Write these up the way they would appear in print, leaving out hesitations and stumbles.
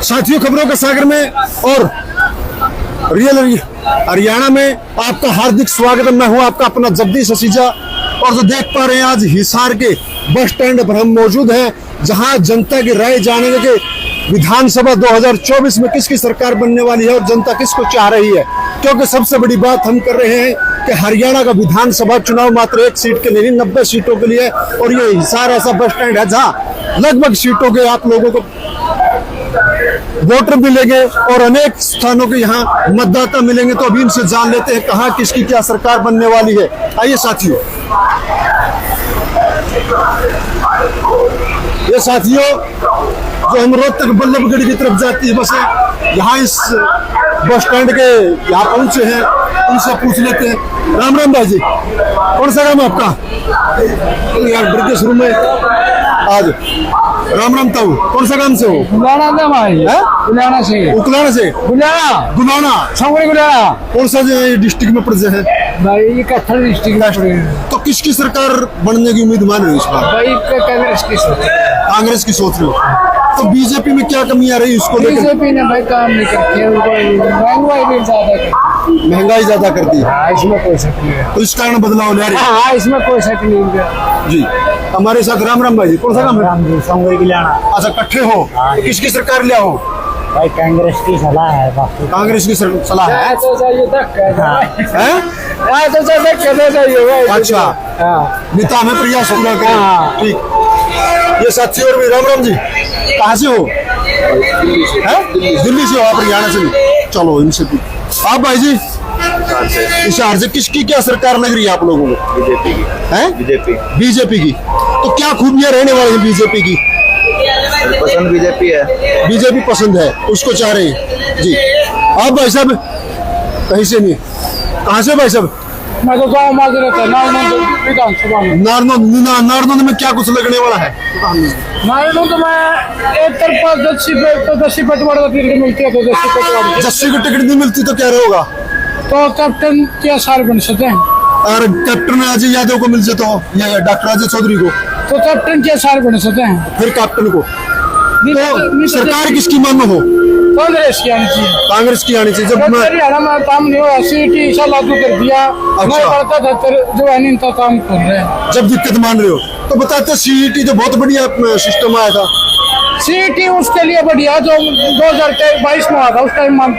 साथियों, खबरों के सागर में और रियल हरियाणा में आपका हार्दिक स्वागत है। मैं हूं आपका अपना जगदीश असीजा और जो देख पा रहे हैं आज हिसार के बस स्टैंड पर हम मौजूद हैं, जहां जनता की राय जानने के विधानसभा 2024 में किसकी सरकार बनने वाली है और जनता किसको चाह रही है। क्योंकि सबसे बड़ी बात हम कर रहे हैं कि हरियाणा का विधानसभा चुनाव मात्र एक सीट के लिए नहीं, 90 सीटों के लिए। और ये हिसार ऐसा बस स्टैंड है जहां लगभग सीटों के आप लोगों को वोटर मिलेंगे और अनेक स्थानों के यहाँ मतदाता मिलेंगे। तो अभी इनसे जान लेते हैं कहाँ किसकी क्या सरकार बनने वाली है। आइए साथियों, ये साथियों जो हम रोहतक बल्लभगढ़ की तरफ जाती है बसें, यहाँ इस बस स्टैंड के यहाँ पहुंचे हैं, उनसे पूछ लेते हैं। राम राम भाई जी, कौन सा काम है आपका? यार ब्रिटिश रूम में आज राम राम ताऊ, कौन सा काम से हो? गुलाना था भाई, गुलाना से। उकलाना से? गुलाना छावड़ी गुलाना। कौन सा डिस्ट्रिक्ट में पड़ते हैं भाई? ये कत्थर डिस्ट्रिक्ट में। तो किसकी सरकार बनने की उम्मीद मान रहे हो इस बार? भाई कांग्रेस की सोच। कांग्रेस की सोच रहे हो? तो बीजेपी में क्या कमी आ रही है इसको लेकर? बीजेपी ने भाई काम नहीं करती है, महंगाई भी ज्यादा करती है। महंगाई ज्यादा करती है। हाँ, इसमें कोई शक नहीं है। तो इस कारण बदलाव ले रही है। हाँ, इसमें कोई शक नहीं है जी। हमारे साथ राम राम भाई जी, कौन सा काम है? राम जी, संगोई गुलाना। अच्छा, इकट्ठे हो तो किसकी सरकार ले आओ? भाई कांग्रेस की सलाह है। कांग्रेस की सलाह है? तो चाहिए तक कहना चाहिए भाई। अच्छा, नेता में प्रयास पूरा करें। ठीक। ये साथी और भी राम राम जी, कहाँ से हो? दिल्ली से हो आप? हरियाणा से भी? चलो इनसे भी। आप भाई जी? हिसार से। किसकी क्या सरकार लग रही है आप लोगों को? बीजेपी की है? बीजेपी की। तो क्या खूबियां रहने वाली है बीजेपी की? पसंद बीजेपी है। बीजेपी पसंद है, उसको चाह रहे हैं जी। आप भाई साहब कहीं से नहीं? कहाँ से भाई साहब? मैं तो गाँव में रहता विधानसभा में। नारनौंद में क्या कुछ लगने वाला है? नारनौंद में एक तरफा 10 पटवार मिलती है, तो 10 पटवार 10 की टिकट नहीं मिलती तो क्या रहेगा? तो कैप्टन क्या सार बन सकते हैं? और कैप्टन अजय यादव को मिल जाता हो या डॉक्टर अजय चौधरी को, तो कैप्टन क्या सार बन सकते हैं? फिर कैप्टन को। तो सरकार किसकी मानो हो? कांग्रेस की आनी चाहिए। कांग्रेस की आनी चाहिए। जब मैं हरियाणा में काम नहीं हुआ, सीटी लागू कर दिया। मैं पढ़ता था जो है इनका काम कर रहे हैं। जब दिक्कत मान रहे हो तो बताते सीईटी तो बहुत बढ़िया सिस्टम आया था। सीटी उसके लिए बढ़िया, जो 2022 में आया था, उस टाइम हम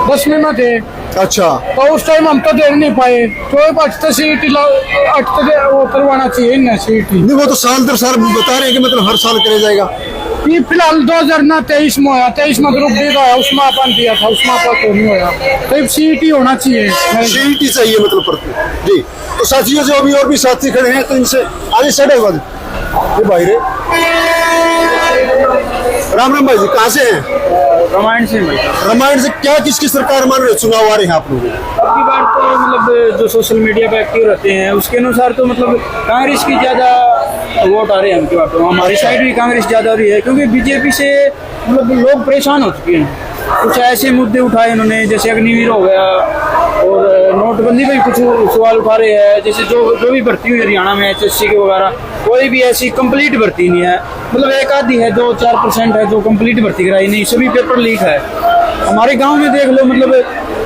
10वीं में थे। अच्छा, तो उस टाइम हम तो दे नहीं पाए, तो अटते सीटी वो करवाना चाहिए ना सीटी। नहीं, वो तो साल दर साल बता रहे हैं कि मतलब हर साल करे जाएगा। ये फिलहाल 2023 में होया, 23 में ग्रुप डी का होया, उसमें अपन दिया था, उसमें अपन तो नहीं होया। तो सीटी होना चाहिए, सीईटी चाहिए मतलब पड़ती जी। तो साथियों जो अभी और भी साथी खड़े हैं तो इनसे आगे साइड है ये भाई रे। राम राम भाई जी, कहाँ से हैं? रामायण से भाई। रामायण से। क्या किसकी सरकार मान रहे हो? चुनाव आ रहे हैं आप लोग? अब की बार तो मतलब जो सोशल मीडिया पे एक्टिव रहते हैं उसके अनुसार तो मतलब कांग्रेस की ज़्यादा वोट आ रहे हैं। हमकी बात तो हमारी साइड भी कांग्रेस ज़्यादा रही है, क्योंकि बीजेपी से मतलब लोग परेशान हो चुके हैं। कुछ ऐसे मुद्दे उठाए उन्होंने, जैसे अग्निवीर हो गया और नोटबंदी पे भी कुछ सवाल उठा रहे हैं। जैसे जो भी भर्ती हुई हरियाणा में HSC के वगैरह, कोई भी ऐसी कंप्लीट भर्ती नहीं है। मतलब एक आधी है, 2-4% है जो कंप्लीट भर्ती कराई, नहीं सभी पेपर लीक है। हमारे गांव में देख लो, मतलब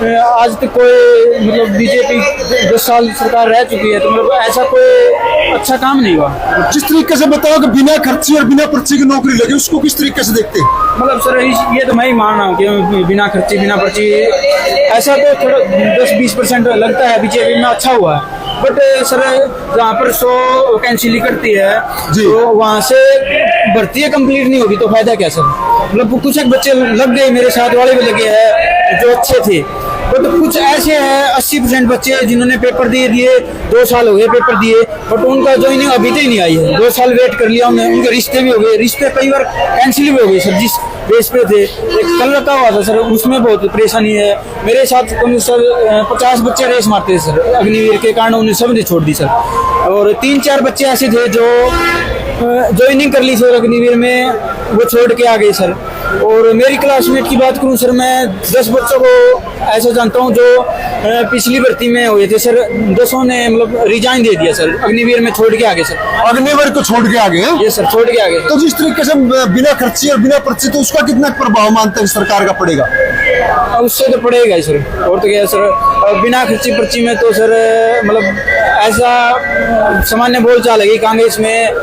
आज तक कोई मतलब बीजेपी 10 साल सरकार रह चुकी है, तो मतलब ऐसा कोई अच्छा काम नहीं हुआ। जिस तरीके से बताओ कि बिना खर्ची और बिना पर्ची की नौकरी लगे, उसको किस तरीके से देखते हैं? मतलब सर ये तो मैं ही मान रहा हूँ कि बिना खर्ची बिना पर्ची ऐसा तो थोड़ा 10-20% लगता है बीजेपी में अच्छा हुआ है। बट सर जहाँ पर 100 वैकेंसी निकलती है तो वहाँ से भर्ती कंप्लीट नहीं होगी तो फायदा क्या सर? मतलब कुछ एक बच्चे लग गए, मेरे साथ वाले भी लगे हैं जो अच्छे थे, बट कुछ ऐसे हैं 80% बच्चे जिन्होंने पेपर दिए 2 साल हो गए पेपर दिए, बट उनका ज्वाइनिंग अभी तक नहीं आई है। 2 साल वेट कर लिया उन्होंने, उनके रिश्ते भी हो गए, रिश्ते कई बार कैंसिल भी हो गए सर। जिस बेस पे थे, एक कल रखा हुआ था सर, उसमें बहुत परेशानी है। मेरे साथ सर 50 बच्चे रेस मारते थे सर, अग्निवीर के कारण उन्हें सबने छोड़ दी सर। और 3-4 बच्चे ऐसे थे जो ज्वाइनिंग कर ली सर अग्निवीर में, वो छोड़ के आ गए सर। और मेरी क्लासमेट की बात करूं सर, मैं 10 बच्चों को ऐसा जानता हूं जो पिछली भर्ती में हुए थे सर, 10 ने मतलब रिजाइन दे दिया सर, अग्निवीर में छोड़ के आगे सर। अग्निवीर को छोड़ के आगे हैं? ये सर छोड़ के आगे। तो जिस तरीके से बिना खर्ची और बिना पर्ची, तो उसका कितना प्रभाव मानते हैं सरकार का पड़ेगा? अब उससे तो पड़ेगा ही सर, और तो क्या है सर, बिना खर्ची पर्ची में तो सर मतलब ऐसा सामान्य बोलचाल है कि कांग्रेस में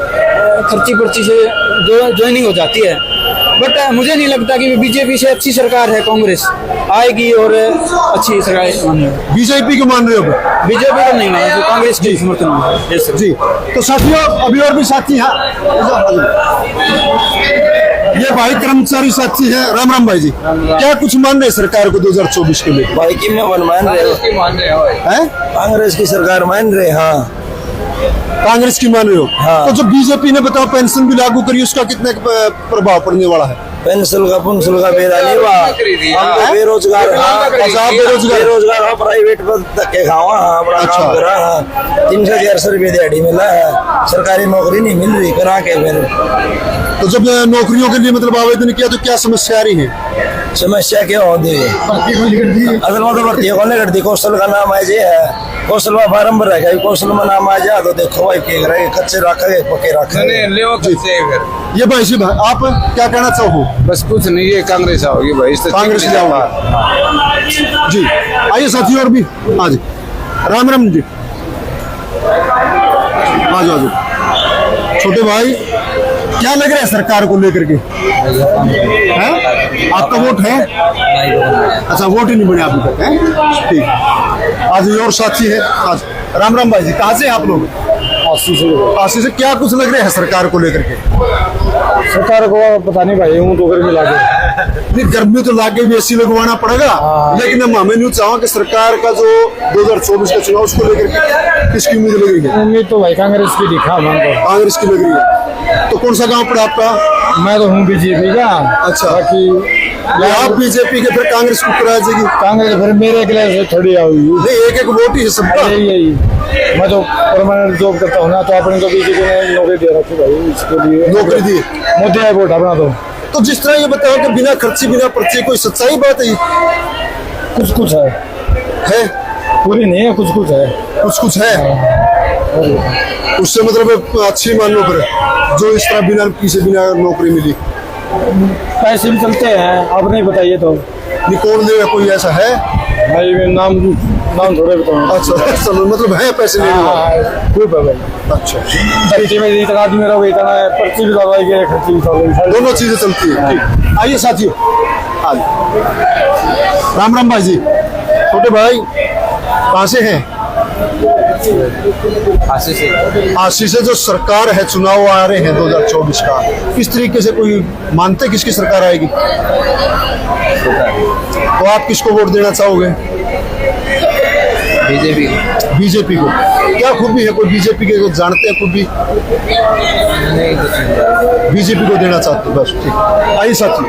खर्ची पर्ची से जो ज्वाइनिंग हो जाती है, बट मुझे नहीं लगता कि बीजेपी से अच्छी सरकार है कांग्रेस आएगी और अच्छी सरकार। बीजेपी को मान रहे हो? बीजेपी को नहीं माना, तो कांग्रेस की समर्थन में। यस सर जी। तो साथियों, अभी और भी साथी हैं, ये भाई कर्मचारी साथी है। राम राम भाई जी, क्या कुछ मान रहे सरकार को 2024 के लिए? भाई की मैं मान रहे हैं? कांग्रेस की सरकार मान रहे। हाँ, कांग्रेस की मान रहे हो? हाँ। तो जो बीजेपी ने बताओ पेंशन भी लागू करी, उसका कितना प्रभाव पड़ने वाला है? पेंशन का पुंसल का बेरा नहीं हुआ, हम तो बेरोजगार। बेरोजगार हाँ, प्राइवेट पर धक्के खावा। हाँ, बड़ा अच्छा। काम करा। हाँ, 300 से 400 रुपये दिहाड़ी मिला है, सरकारी नौकरी नहीं मिल रही, करा के फिर। तो जब नौकरियों के लिए मतलब आवेदन किया तो क्या समस्या आ रही है? समस्या क्या होती है? असल में तो भर्ती कौन कर दी? कौशल का नाम है जे है, कौशल में फार्म भर है, कौशल में नाम आ जाए तो देखो भाई क्या करेंगे, कच्चे रखेंगे पक्के रखेंगे। ये भाई जी, आप क्या कहना चाहो? बस कुछ नहीं, ये कांग्रेस आओगी भाई, इससे कांग्रेस ठीक जाओगे? नहीं। जी, आइए साथियों और भी। हाँ जी, राम राम जी, आ जाओ आ जाओ। छोटे भाई, क्या लग रहा है सरकार को लेकर के? हैं? आपका वोट है? अच्छा, वोट ही नहीं बने अभी तक, हैं? ठीक। आज ये और साथी है। आज राम राम भाई जी, कहाँ से हैं आप लोग? काशी से। क्या कुछ लग रहा है सरकार को लेकर के? सरकार को पता नहीं भाई, हूँ तो गर्मी लागे। नहीं, गर्मी तो लागे भी एसी लगवाना पड़ेगा, लेकिन हम हमें नहीं चाहो कि सरकार का जो 2024 का चुनाव उसको लेकर के किसकी उम्मीद लग रही है? उम्मीद तो भाई कांग्रेस की दिखा मन को। कांग्रेस की लग रही है। तो कौन सा गांव पड़ा आपका? मैं तो हूँ बीजेपी का। अच्छा। बाकी आप बीजेपी के, फिर कांग्रेस को कराया जाएगी? कांग्रेस फिर मेरे अगले से थोड़ी आऊगी। नहीं, एक एक वोट ही है सबका। यही मैं तो परमानेंट जॉब करता हूँ ना, तो अपने तो बीजेपी ने नौकरी दे रखी भाई, इसके लिए नौकरी दी। मुद्दे है वोट अपना। तो जिस तरह ये बताओ कि बिना खर्ची बिना पर्ची, कोई सच्चाई बात है? कुछ कुछ है, पूरी नहीं है, कुछ कुछ है। कुछ कुछ है, उससे मतलब अच्छी मान लो फिर, जो इस तरह बिना किसी बिना नौकरी मिली। पैसे भी चलते हैं, आप नहीं बताइए तो। निकोल देगा कोई ऐसा है? भाई नाम थोड़े बताऊँ। अच्छा, चलो, मतलब है पैसे लेने वाला। खूब है भाई। अच्छा, पर्ची में इतना आदमी मेरा इतना है, पर्ची भी दवाई के खर्ची भी दवाई, दोनों चीजें चलती है। ठीक, आइए साथियों। राम राम भाई जी, छोटे भाई कहाँ से हैं? आशीष से। जो सरकार है, चुनाव आ रहे हैं 2024 का, किस तरीके से कोई मानते किसकी सरकार आएगी? तो आप किसको वोट देना चाहोगे? बीजेपी बीजेपी को। क्या खूबी है, कोई बीजेपी के जो जानते हैं खूबी? बीजेपी को देना चाहते हो, बस। ठीक, आइए साथी।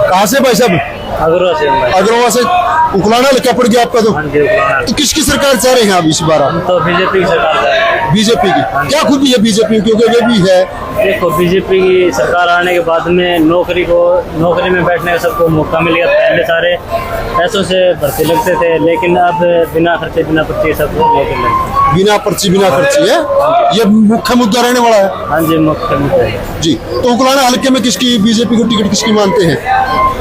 कहाँ से भाई साहब? अग्रवा से। उकलाना क्या पड़ गया आपका? तो किसकी सरकार चाह रहे हैं आप इस बार? आप तो बीजेपी की सरकार। बीजेपी की। क्या खूबी है बीजेपी, क्योंकि ये भी है? देखो, बीजेपी की सरकार आने के बाद में नौकरी में बैठने का सबको मौका मिल गया। पहले सारे पैसों से भर्ती लगते थे, लेकिन अब बिना खर्चे बिना पर्ची सबको नौकरी लगती। बिना पर्ची बिना खर्ची है, ये मुख्य मुद्दा रहने वाला है। हाँ जी, मुख्य मुद्दा है जी। तो उकलाना हल्के में किसकी, बीजेपी को टिकट किसकी मानते हैं?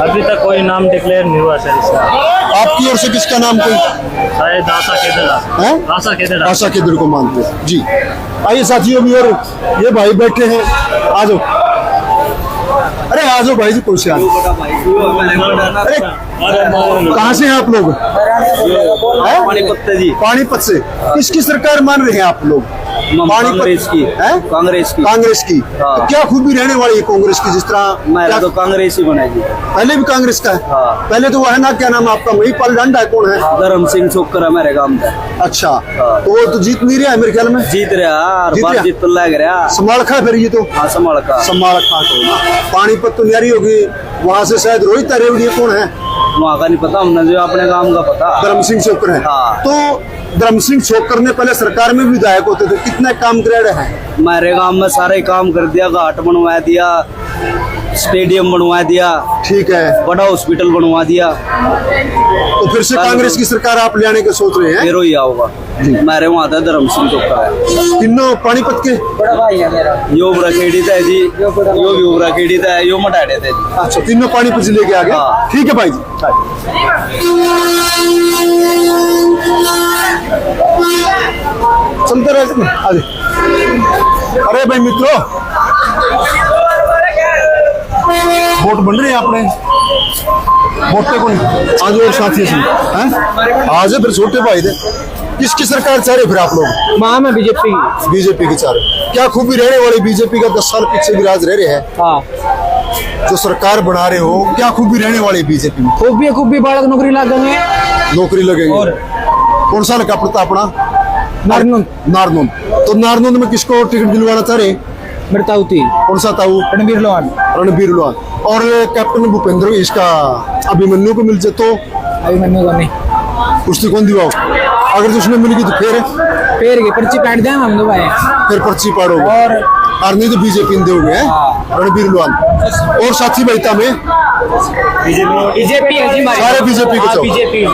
अभी तक कोई नाम डिक्लेयर नहीं हुआ सर इसका। आपकी ओर से किसका नाम कोई? शायद आशा केदर। आशा केदर को मानते हैं। जी, आइए साथियों भी। और ये भाई बैठे हैं, आ जाओ। अरे आ जाओ भाई जी, कौन से? अरे कहाँ से हैं आप लोग? पानीपत से। किसकी सरकार मान रहे हैं आप लोग? कांग्रेस की। है? कांग्रेस की। कांग्रेस की। हाँ। तो क्या खूबी रहने वाली है कांग्रेस की? जिस तरह मेरा तो कांग्रेस ही बनेगी। पहले भी कांग्रेस का है? हाँ। पहले तो वो है ना, क्या नाम आपका? महिपाल डांडा है, कौन है? धर्म सिंह छोकर है मेरे गांव का। अच्छा। हाँ। तो वो तो जीत नहीं रहा है मेरे ख्याल में। जीत रहा, जीत रहा। जीत तो लग रहा। संभाल खा फिर ये तो। हाँ, संभाल का। पानीपत तो न्यारी होगी, वहाँ से शायद रोहित रेवड़िया कौन है? वहाँ का नहीं पता, हमने जो अपने गांव का पता। धर्म सिंह छोकर है। हाँ। तो धर्म सिंह छोकर ने पहले सरकार में विधायक होते थे, कितने काम करे हैं? मेरे गांव में सारे काम कर दिया, घाट बनवा दिया, स्टेडियम बनवा दिया, ठीक है। बड़ा हॉस्पिटल बनवा दिया। तो फिर से कांग्रेस की सरकार आप ले आने के सोच रहे हैं? फिर ही आऊंगा। मेरे वहाँ था धर्म सिंह तो तीनों पानीपत के? बड़ा भाई है मेरा। यो ब्रखेड़ी था जी, यो भी ब्रखेड़ी था, यो मटाड़े थे जी। अच्छा, तीनों पानीपत जिले के आगे। हाँ। ठीक है भाई जी। चलते रहे आगे। अरे भाई मित्रों, वोट बन रहे हैं अपने, वोटे को आज और साथी हैं आज फिर छोटे भाई थे। किसकी सरकार चाह रहे फिर आप लोग? वहाँ में बीजेपी की चाह रहे। क्या खूबी रहने वाली बीजेपी का 10 साल पीछे भी राज रह रहे हैं? हाँ, जो सरकार बना रहे हो, क्या खूबी रहने वाली बीजेपी में? खूबी बालक नौकरी लग गए, नौकरी लगेगी। और कौन सा लगा पड़ता अपना? नारनून। तो नारनून में किसको टिकट दिलवाना चाह रहे? मृतावती, कौन सा ताऊ? रणबीर लोहान। रणबीर लोहान। और कैप्टन भूपेंद्र इसका अभिमन्यु को मिल जाए तो अभिमन्यु को नहीं, कुश्ती कौन दिवाओ? अगर तो उसने मिलेगी तो फिर की पर्ची काट दें हम लोग भाई, फिर पर्ची पाड़ोगे और नहीं तो बीजेपी में दोगे। रणबीर लोहान और साथी भाईता में बीजेपी है जी हमारी, सारे बीजेपी के। बीजेपी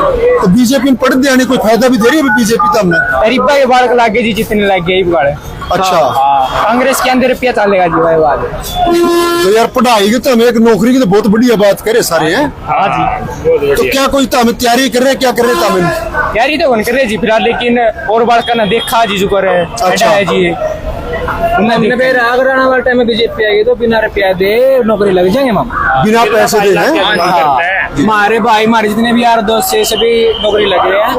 तो बीजेपी में पढ़ देने कोई फायदा भी दे रही है बीजेपी तो हमने? गरीबा के बालक लागे जी, जितने लग गए बाड़े। अच्छा, कांग्रेस के अंदर रुपया चलेगा जी भाई बाद। तो यार पढ़ाई की तो हमें एक नौकरी की तो बहुत बढ़िया बात करे सारे हैं। हाँ जी, तो क्या कोई हमें तैयारी कर रहे हैं? क्या कर रहे हैं? यार ये तो कर रहे जी फिलहाल, लेकिन और बालक ना देखा जी जो कर रहे हैं। अच्छा है जी, अगर आने वाले टाइम में बीजेपी आएगी तो बिना रुपया दे नौकरी लग जाएंगे हम, बिना पैसे दे हैं। हमारे भाई हमारे जितने भी यार दोस्त से सभी नौकरी लग रहे हैं।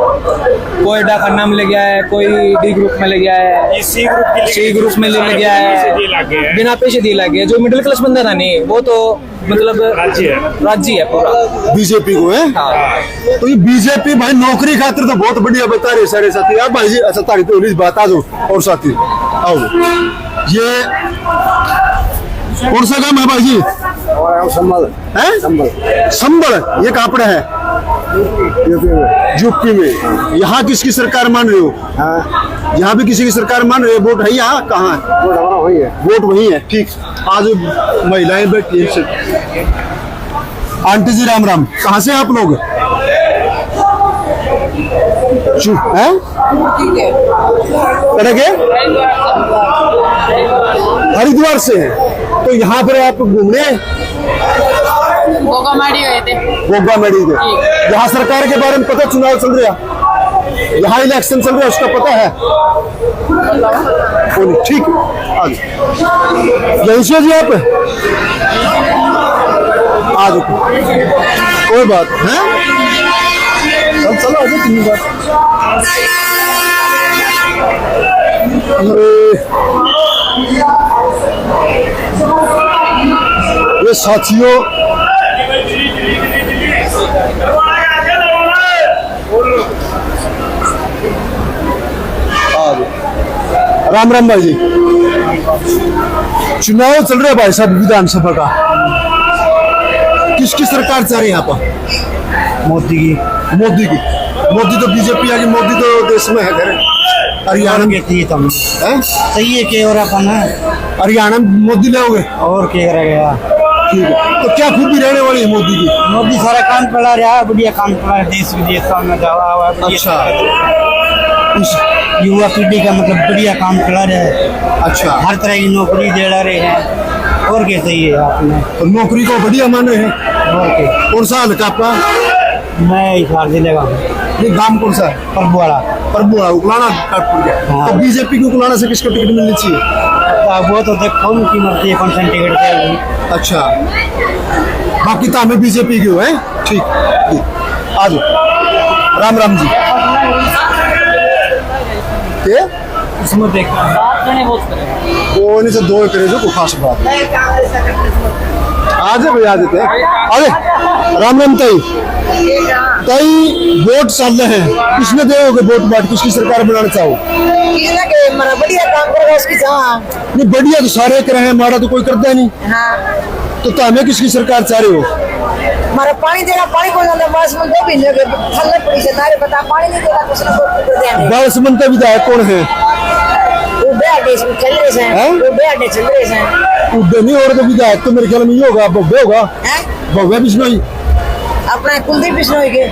कोई डाकन्ना में लग गया है, कोई डी ग्रुप में लग गया है, सी ग्रुप में लग गया है, बिना पैसे दिए लग गया। जो मिडिल क्लास बंदा था नहीं, वो तो मतलब राज्य है पूरा बीजेपी को है। तो ये बीजेपी भाई नौकरी खातिर तो बहुत बढ़िया बता रहे सारे साथी। आप भाई जी, अच्छा तारी तो बात आ जाओ और साथी आओ। ये कौन सा काम है भाई जी? संबल है। संबल ये कहाँ पर है? यूपी में। यहाँ किसकी सरकार मान रहे हो? यहाँ भी किसी की सरकार मान रहे हो? वोट है यहाँ? कहाँ है वोट? वही है। ठीक, आज महिलाएं बैठी हैं। आंटी जी राम राम, कहाँ से आप लोग? है हरिद्वार से हैं। तो यहाँ पर आप घूमने गोगामाड़ी गए थे। गोगामाड़ी गए। यहाँ सरकार के बारे में पता? चुनाव चल रहा, यहाँ इलेक्शन चल रहा है, उसका पता है? ठीक, यहीं से जी आप आ जाओ, कोई बात है। चलो आ जाओ, 3 बार। ये साथियों, राम राम भाई जी। चुनाव चल रहा है भाई साहब विधानसभा का, किसकी सरकार चाह रही है यहाँ पर? मोदी की। मोदी तो बीजेपी आ गई, मोदी तो देश में है घर। हरियाणा में सही है के और अपन है, हरियाणा में मोदी लाओगे और क्या करेगा? ठीक है। तो क्या खूबी रहने वाली है मोदी की? मोदी सारा काम चला रहा है, बढ़िया काम चला रहा है, देश विदेश में जावा हुआ। अच्छा, युवा पीढ़ी का मतलब बढ़िया काम चला रहा है। अच्छा, हर तरह की नौकरी दे रहे हैं, और क्या चाहिए आपने? तो नौकरी को बढ़िया मान रहे हैं। और क्या? कौन सा हल्का आपका? मैं हिसार जिले का। ये गांव कौन सा है? परबुआड़ा। उकलाना काटपुर के। हाँ। तो बीजेपी को उकलाना से किसको टिकट मिलनी चाहिए? वो तो देखो उनकी मर्जी है, कौन सा टिकट देगी। अच्छा, बाकी तो हमें बीजेपी की हो है। ठीक, आ जाओ। राम राम जी। इसमें देखा वो नहीं से 2 करे जो खास बात आज भाई आ जाते हैं। अरे राम राम ताई, वोट चल रहे हैं, किसने दोगे वोट? बाट किसकी सरकार बनाना चाहो? बढ़िया काम करेगा उसकी। नहीं बढ़िया तो सारे कर रहे हैं, हमारा तो कोई करता नहीं। तो हमें किसकी सरकार चाह रहे हो? हमारा पानी देना, पानी कौन जाता है? बस में 2 महीने थल्ले पड़ी से तारे बता, पानी नहीं देगा कुछ ना कुछ देना। बालसमंत विधायक कौन है? उड्डे अड्डे चल रहे हैं? हैं, उड्डे अड्डे चल रहे हैं। उड्डे नहीं और तो विधायक तो मेरे ख्याल में ये होगा, भव्य होगा, हैं? भव्य बिश्नोई, अपना कुलदीप बिश्नोई के।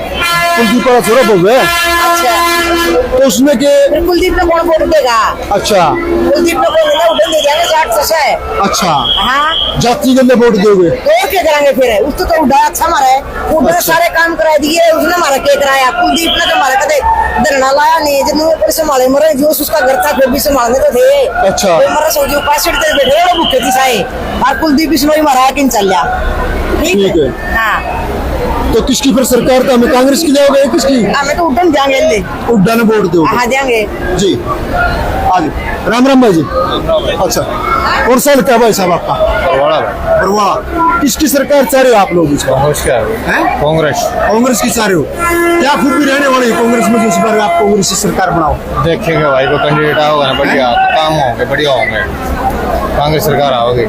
कुलदीप का छोरा भव्य। अच्छा, तो उसमें के फिर कुलदीप ने कौन वोट देगा? अच्छा कुलदीप ने कौन देगा? उड्डे दे जाएंगे 60 से है। अच्छा हाँ, जाति के लिए वोट दोगे? तो क्या करेंगे फिर? उसको तो उड्डा अच्छा मारा है, उड्डे ने अच्छा। सारे काम करा दिए, उसने मारा क्या कराया? कुलदीप ने तो मारा कदे धरना लाया नहीं, जब ऊपर से मारे मरे जो उसका घर था फिर भी संभालने तो थे। अच्छा। कोई मरा सो जो पास सीट पे बैठे वो भूखे थी साए, और कुलदीप बिश्नोई मारा किन चल जा। ठीक है। हाँ, तो किसकी फिर सरकार तो हमें कांग्रेस की जाओगे किसकी? हमें तो उड्डन जाएंगे ले। उड्डा ने वोट दोगे? हाँ जाएंगे। जी आज राम राम भाई जी। अच्छा कौन सा लगता है भाई साहब आपका? बरवाड़ा। किसकी सरकार चाह रहे हो आप लोग इसका? हैं? कांग्रेस कांग्रेस की चाह रहे हो? क्या खुद भी रहने वाले कांग्रेस में, जो इस बार आप कांग्रेस की सरकार बनाओ? देखेंगे भाई, को कैंडिडेट आओगे ना बढ़िया तो काम होंगे, बढ़िया होंगे, कांग्रेस सरकार आओगी।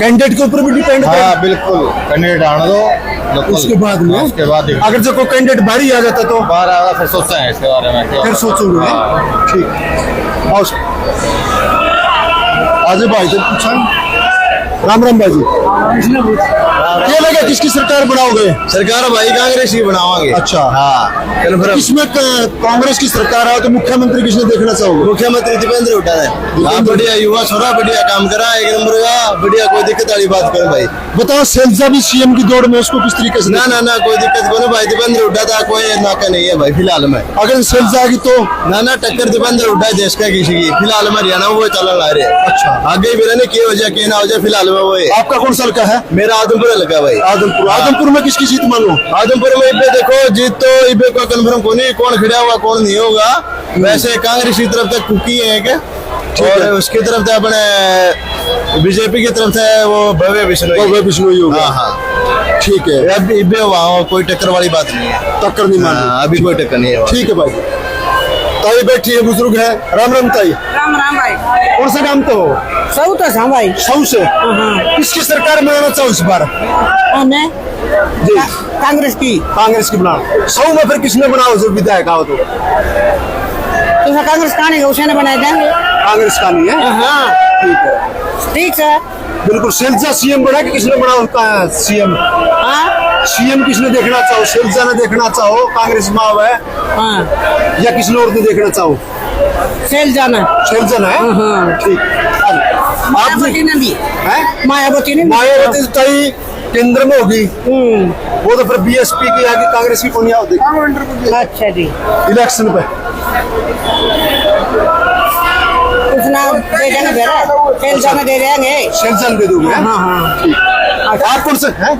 कैंडिडेट के ऊपर भी डिपेंड हाँ बिल्कुल, कैंडिडेट आने दो लोकल। उसके बाद में उसके बाद अगर जो कोई कैंडिडेट बाहरी आ जाता तो बाहर आएगा फिर सोचते हैं इसके बारे में क्या फिर सोचोगे? हाँ। ठीक आओ आज भाई से पूछा। राम राम भाई जी, क्या लगा किसकी सरकार बनाओगे? सरकार भाई कांग्रेस ही बनावांगे। अच्छा हाँ कन्फर्म। इसमें कांग्रेस की सरकार आओ तो मुख्यमंत्री किसने देखना चाहोगे? मुख्यमंत्री दीपेंद्र हुड्डा है। हाँ बढ़िया युवा छोरा, बढ़िया काम करा, एक नंबर का बढ़िया, कोई दिक्कत वाली बात कर भाई। बताओ शैलजा भी सीएम की दौड़ में, उसको किस तरीके से ना ना ना कोई दिक्कत को भाई, दीपेंद्र हुड्डा था, कोई नाका नहीं है भाई फिलहाल में। अगर शैलजा आ गई तो ना ना टक्कर दीपेंद्र हुड्डा है देश का किसी की, फिलहाल में हरियाणा में वो चलन ला रहे हैं। अच्छा। आगे भी रहने की वजह के ना हो जाए, फिलहाल में वो है। आपका कौन सा लगा है? मेरा आदमपुर लगा भाई। आदमपुर। आदमपुर में किसकी जीत मानो? आदमपुर में इबे देखो जीत तो इबे को कन्फर्म को नहीं, कौन खड़ा हुआ कौन नहीं होगा। वैसे कांग्रेस की तरफ तक कुकी है क्या, और उसकी तरफ से अपने बीजेपी की तरफ से वो भव्य बिश्नोई होगा। हाँ हाँ ठीक है, अब इबे वहाँ कोई टक्कर वाली बात नहीं है। टक्कर नहीं मानी। हाँ, अभी कोई टक्कर नहीं है। ठीक है भाई। ताई बैठी है, बुजुर्ग है। राम राम ताई। राम राम भाई। कौन सा काम तो हो? सब तो सा भाई। सौ से किसकी सरकार बनाना चाहो इस बार? हमने जी कांग्रेस की। कांग्रेस की बनाओ। सौ में फिर किसने बनाओ जो विधायक आओ तो? तो कांग्रेस का नहीं, उसे बनाए देंगे। कांग्रेस का नहीं है? हाँ ठीक है ठीक है। बिल्कुल। शैलजा सीएम बना कि किसने बना होता है सीएम? हाँ सीएम किसने देखना चाहो? शैलजा ने देखना चाहो कांग्रेस में आवे, हाँ, या किसने और ने देखना चाहो? सेल जाना। शैलजा ने? हाँ। ठीक। मायावती ने दी है? मायावती ने मायावती ताई केंद्र में होगी, वो तो फिर बीएसपी की आगे कांग्रेस की कौन होगी अच्छा जी। इलेक्शन पे? उतना दे देंगे फिर, सेल जाना दे देंगे। शैलजा ने दे दोगे? हाँ हाँ। ठीक। आप कौन से हैं?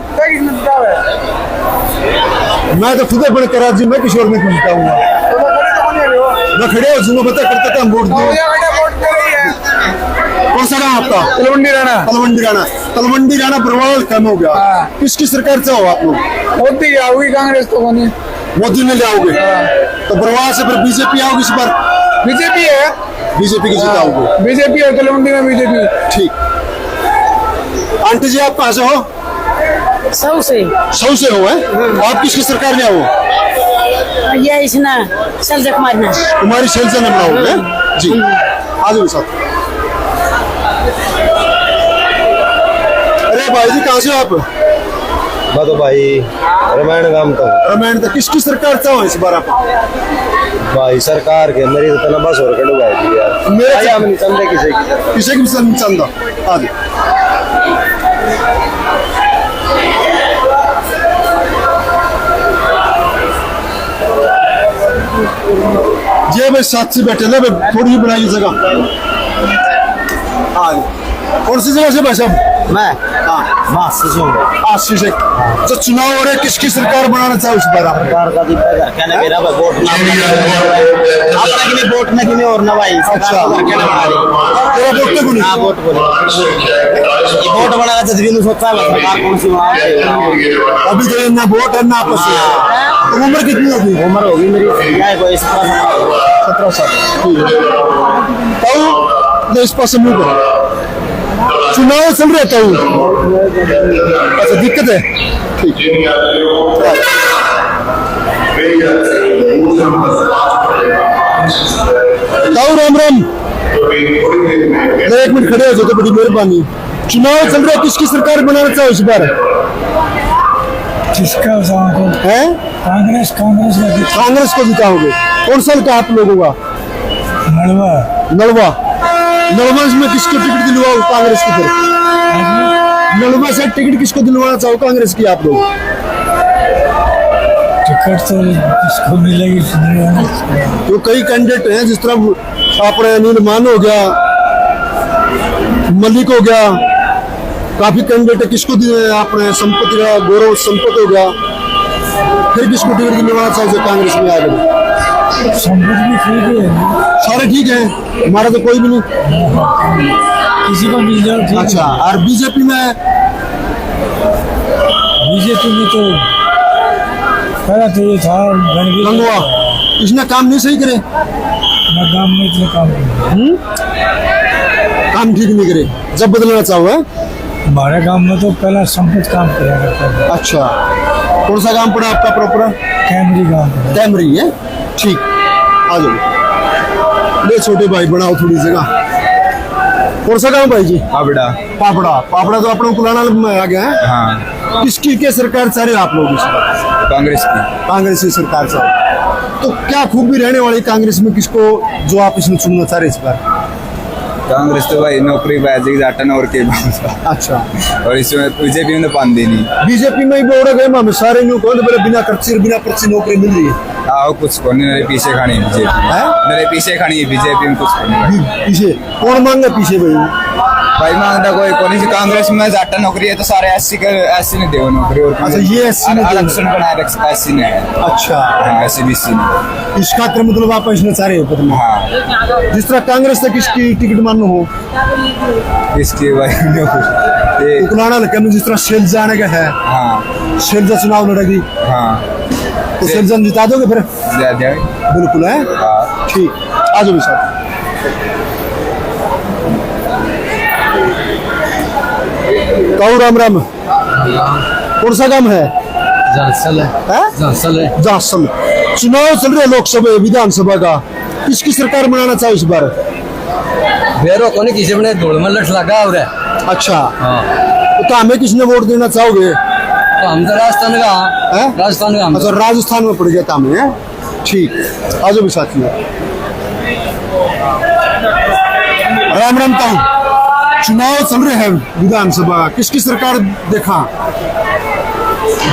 मैं तो खुद बड़े कराची में किशोर में पूछता हूँ, मैं खड़े हो जुम्मे बता करता था वोट दो। कौन सा नाम आपका? तलवंडी राणा। तलवंडी राणा। तलवंडी राणा बरवाल कम हो गया। किसकी सरकार चाहो आप लोग? मोदी आओगी, कांग्रेस तो कोनी। मोदी ने जाओगे तो बरवाल से फिर बीजेपी आओगी इस बार? बीजेपी है, बीजेपी की जिताओगे? बीजेपी है, तलवंडी में बीजेपी। ठीक। आंटी जी आप कहाँ से हो? सौ से। सौ से हो है? आप किसकी सरकार में आओ? ये इसना सेल जख मारना। तुम्हारी शैलजा ने बनाओगे? जी आ जाओ साथ। अरे भाई जी कहाँ से हो आप? मैं तो भाई रामायण काम का हूँ। रामायण तो किसकी सरकार चाहो इस बार आप? भाई सरकार के मेरी तो तना बस और कड़ू भाई यार, मेरे भाई हम नहीं समझे किसी की। किसी की भी चंदा आ जाओ। ये भाई साथ से बैठे ना भाई, थोड़ी ही बनाई जगह। हाँ कौन सी जगह से भाई साहब? मैं हाँ मां आशीष से। तो चुनाव हो रहे, किसकी सरकार बनाना चाहो इस बार आप? सरकार का दीपक घर कहने मेरा भाई वोट ना अपना के लिए वोट ना किने और ना भाई। अच्छा। कहने बना रही तेरा वोट तो हां वोट बनाना तो दिन सोचता है सरकार कौन सी बनाओ। अभी तो ना वोट है ना आपस में। तो उम्र कितनी होगी? उम्र होगी मेरी क्या कोई 17 साल। तो इस पास मुंह पर चुनाव चल रहा था। अच्छा दिक्कत है। ठीक। ताऊ राम राम। एक मिनट खड़े हो जाओ तो बड़ी मेहरबानी। चुनाव चल रहा है, किसकी सरकार बनाना चाहो इस बार? किसका है कांग्रेस कांग्रेस को जिताओगे? कौन सा का आप लोगों का? नलवा नलवा में किसको टिकट दिलवाओ कांग्रेस की तरफ? नलवा से टिकट किसको दिलवाना चाहो कांग्रेस की आप लोग? टिकट तो किसको मिलेगी? तो कई कैंडिडेट हैं, जिस तरह अपने अनिल मान हो गया, मलिक हो गया, काफी कैंडिडेट है। किसको अपने संपत्ति का गौरव संपत्ति हो गया, फिर किसको टिकट दिलवाना चाहो कांग्रेस में आगे? संपत्ति भी ठीक है, सारे ठीक है, हमारा तो कोई भी नहीं। किसी को मिल जाओ ठीक। अच्छा, और बीजेपी में तो पहला तो ये था गंगवा, इसने काम नहीं सही करे, ना गाँव में इतने काम नहीं। काम ठीक नहीं करे, जब बदलना चाहो है? हमारे गांव में तो पहला संपत्ति काम किया करता था। अच्छा, कौन सा काम पड़ा आपका प्रॉपर? कैमरी गांव कैमरी है, ठीक। आ जाओ, ले छोटे भाई बनाओ थोड़ी जगह। कौन सा काम भाई जी? पापड़ा। पापड़ा तो अपने कुलाना में आ गया है। हाँ, किसकी क्या सरकार चाह रहे हो आप लोग? कांग्रेस की। कांग्रेस की सरकार चाह रहे। तो क्या खूबी रहने वाली कांग्रेस में, किसको जो आप इसमें चुनना चाह रहे इस बार? कांग्रेस तो भाई नौकरी बाजी जाटन और के अच्छा, और इसमें बीजेपी में तो पान देनी। बीजेपी में बोल रहे हैं सारे न्यू कौन बिना पर्ची नौकरी मिल रही है। आओ कुछ को नहीं, पीछे खानी बीजेपी मेरे पीछे खानी बीजेपी में कुछ को नहीं। पीछे कौन मांगा पीछे भाई मांगता कोई कौन सी कांग्रेस में जाटा नौकरी है तो सारे एससी ने दे नौकरी। और अच्छा, ये एससी ने आरक्षण बनाए एससी ने। अच्छा, हाँ, एससी बीसी ने। इस खातिर मतलब आप इसमें चाह रहे हो पता? हाँ, जिस तरह कांग्रेस से किसकी टिकट मानो हो? इसकी भाई कुलाना हल्के में जिस तरह शेलजा आने का है। हाँ, शेलजा चुनाव लड़ेगी। हाँ, तो शेलजा जिता दोगे फिर? बिल्कुल है। ठीक, आ जाओ सर। काऊ राम राम। कौन सा काम है? जांसल है। जांसल। चुनाव चल रहे लोकसभा विधानसभा का, किसकी सरकार बनाना चाहो इस बार? बेरो को नहीं किसी ने धूल में लट लगा हो रहा है। अच्छा, हाँ, तो हमें किसने वोट देना चाहोगे? तो हम तो राजस्थान का है? राजस्थान का। अच्छा, राजस्थान में पड़ गया था हमें। ठीक, आ जाओ भी साथियों। राम राम ताऊ। चुनाव चल रहे हैं विधानसभा, किसकी सरकार देखा?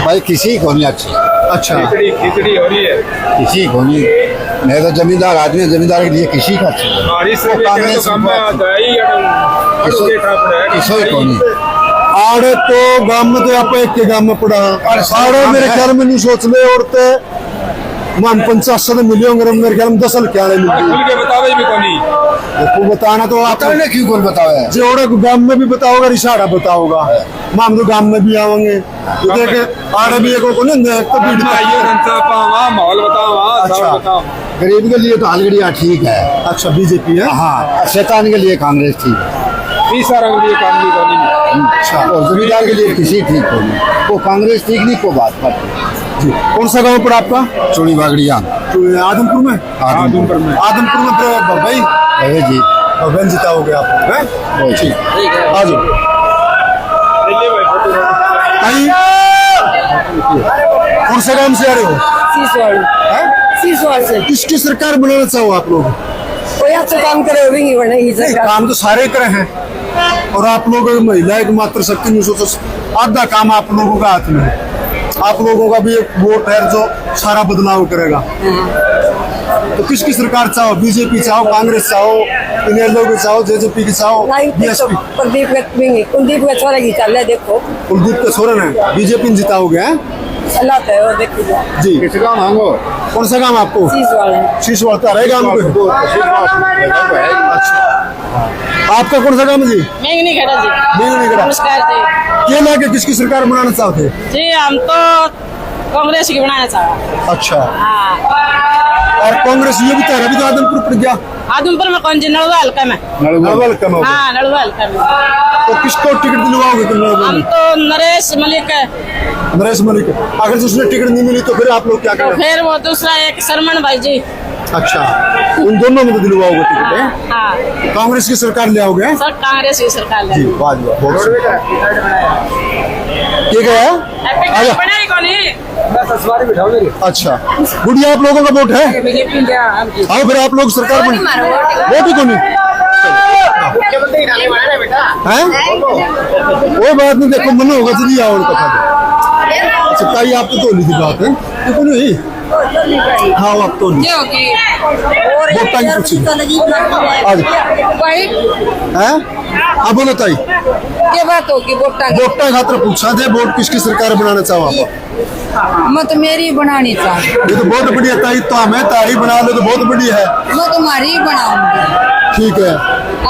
भाई किसी को नहीं अच्छी। अच्छा, खिचड़ी हो रही है। किसी को नहीं, मैं तो जमींदार आदमी, जमींदार के लिए किसी का अच्छी। कांग्रेस किसी को नहीं। आड़े तो गांव में तो आप एक के गांव में पड़ा। आड़े मेरे ख्याल में नहीं सोच ले, और तो मान 50 मिले होंगे, मेरे ख्याल में 10 क्या बतावे भी कोनी। तो बताना तो आप क्यों कौन बतावे? जोड़े गांव में भी बताओगा, रिशाड़ा बताओगा, माम तो गांव में भी आवेंगे तो देखे आड़े भी एक को नहीं माहौल बताओ। अच्छा, गरीब के लिए तो हालगड़िया ठीक है। अच्छा, बीजेपी है। हाँ, शैतान के लिए कांग्रेस ठीक है। अच्छा, और जमींदार के लिए किसी ठीक को नहीं। वो कांग्रेस ठीक नहीं को बात पर। कौन सा गांव पड़ा आपका? चोड़ी बागड़िया, आदमपुर में। आदमपुर में तो भाई जी बहन जीता हो गया आप, हैं? ठीक, आ जाओ। कौन सा गांव से आ रहे हो? सीसवाड़ से। किसकी सरकार बनाना चाहो आप लोग? कोई अच्छा काम करे भी बनेगी सरकार। काम तो सारे करे हैं, और आप लोग महिला एक मात्र शक्ति नहीं सोचो, आधा काम आप लोगों का हाथ में है। आप लोगों का भी एक वोट है जो सारा बदलाव करेगा। तो किसकी सरकार चाहो? बीजेपी चाहो, कांग्रेस चाहो, इनेलो की चाहो, जेजेपी की चाहो, बीएसपी? कुलदीप का छोरा की चल रहा है, देखो कुलदीप के छोरे ने बीजेपी जिताओगे? अल्लाह है और देखिए जी। किस काम मांगो? कौन सा काम आपको? शीशवाड़ का रहेगा हमको। आपका कौन सा काम है जी? नहीं खड़ा जी। नहीं खड़ा। नमस्कार जी। क्या लाके किसकी सरकार बनाना चाहते? जी हम तो कांग्रेस की बनाना चाहते। अच्छा, हाँ। और कांग्रेस ये भी तो आदमपुर पड़ गया। आदमपुर में कौन जी? नड़वा हल्का में। नड़वा हल्का में। हाँ, नड़वा हल्का में। तो किसको टिकट दिलवाओगे तुम लोग? हम तो नरेश मलिक। अगर उसने टिकट नहीं मिली तो फिर आप लोग क्या तो करें? फिर वो दूसरा एक शरमन भाई जी। है। अच्छा, उन दोनों में तो दिलवाओगे टिकट है? हाँ, कांग्रेस की सरकार ले आओगे? सर कांग्रेस की सरकार जी, ले वाह जी वाह, बहुत सही। ये क्या है? आजा। बनाई कौन है? अच्छा, गुड़िया आप लोगों का वोट है? आओ फिर आप लोग सरकार बन वोट ही कौन है? वो बात नहीं, देखो मन होगा चलिए आओ उनका था। अच्छा ताई आप तो ली थी बात है तो कौन हुई? हाँ आप तो ली वोटा की पूछी आज हैं? हाँ बोलो ताई, क्या बात होगी वोटा की? वोटा खातर पूछा थे वोट किसकी सरकार बनाना चाहो आप? मैं तो मेरी बनानी चाहूँ। ये तो बहुत बढ़िया ताई, तो हमें तारी बना लो तो बहुत बढ़िया है। मैं तुम्हारी ही बनाऊंगी। ठीक है,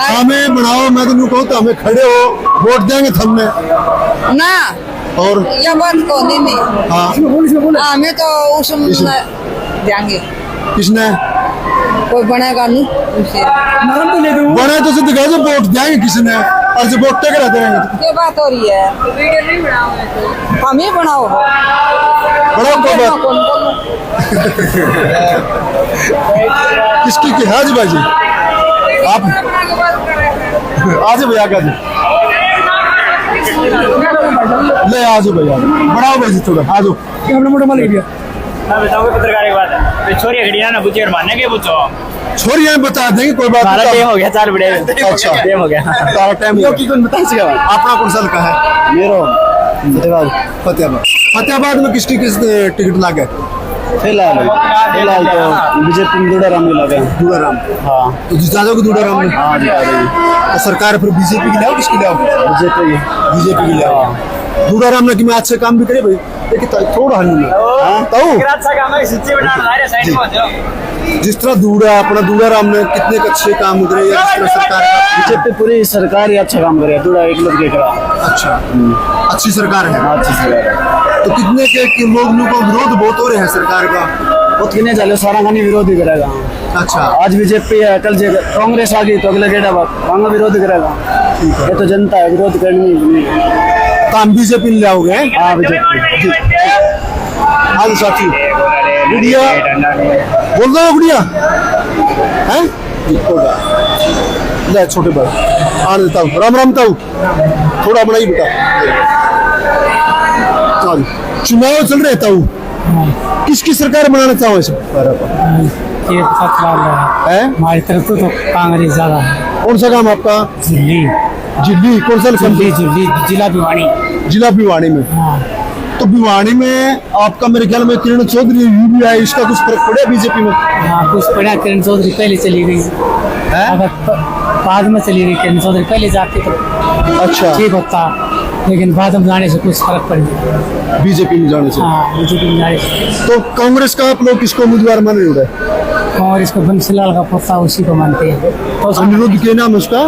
हमें बनाओ, मैं तो कहूँ तो हमें खड़े हो वोट देंगे हमने ना और यह बात को नहीं हाँ हमें तो उस देंगे किसने कोई बनेगा नहीं उसे। बने तो दिखा दो वोट देंगे किसने और जो वोट टेक रहते रहेंगे ये बात हो रही है, वीडियो नहीं बनाओ हम ही बनाओ। बड़ा कोई बात किसकी की है जी भाई जी आप आज भैया का जी ले आज भैया बढ़ाओ भाई जी थोड़ा आज अपना मोटा मालिक भैया मैं बताऊंगा पत्रकार की बात है, छोरी खड़िया ना पूछे और मानने के पूछो छोरियां बता देंगे कोई बात सारा नहीं। टाइम हो गया 4 बड़े अच्छा टाइम हो गया सारा टाइम यो की कौन बता सके अपना कौन सा का है? मेरो फतेहाबाद। फतेहाबाद में किसकी किस टिकट लागे? फिलहाल तो बीजेपी में दूड़ा राम ही लगे। दूड़ाराम। हाँ तो जिता दोगे दूड़ाराम में? हाँ जिता देंगे तो सरकार फिर बीजेपी की लाओ किसकी लाओ? बीजेपी बीजेपी की लाओ। दूड़ाराम ने कि मैं अच्छे काम भी करे भाई, लेकिन थोड़ा हल्लू है जिस तरह दूड़ा अपना दूड़ाराम ने कितने अच्छे काम करे या जिस तरह सरकार बीजेपी पूरी सरकार ही अच्छा काम करे, दूड़ा एक लोग देख रहा। अच्छा अच्छी सरकार है। अच्छी सरकार है तो कितने के लोगों का विरोध बहुत हो रहे हैं सरकार का? बहुत कितने चले सारा खानी विरोध ही करेगा। अच्छा आज बीजेपी है, कल जे कांग्रेस आ गई तो अगले डेटा वहाँ विरोध करेगा। ये तो जनता है, विरोध करनी तो हम बीजेपी ले आओगे? हाँ बीजेपी। आज साथी गुड़िया बोल दो गुड़िया हैं ले छोटे भाई आने देता हूँ, राम राम ताऊ थोड़ा बनाई बेटा। चल चुनाव चल रहे ताऊ, किसकी सरकार बनाना चाहो इस ये है? हमारी तरफ तो कांग्रेस ज्यादा है। कौन सा काम आपका? दिल्ली जिली कौन सा दिल्ली जिला भिवानी। जिला भिवानी में? तो भिवानी में आपका मेरे ख्याल में किरण चौधरी भी है, इसका कुछ फर्क पड़ा बीजेपी में? हाँ कुछ पड़ा, किरण चौधरी पहले चली गई है? बाद में चली गई किरण चौधरी, पहले जाती तो अच्छा ठीक होता, लेकिन बाद में जाने से कुछ फर्क पड़ गया। बीजेपी में जाने से। हाँ बीजेपी में जाने से। तो कांग्रेस का आप लोग किसको उम्मीदवार मान रहे हो? कांग्रेस को बंसीलाल का पोता उसी को मानते हैं। तो अनिरुद्ध के नाम है उसका?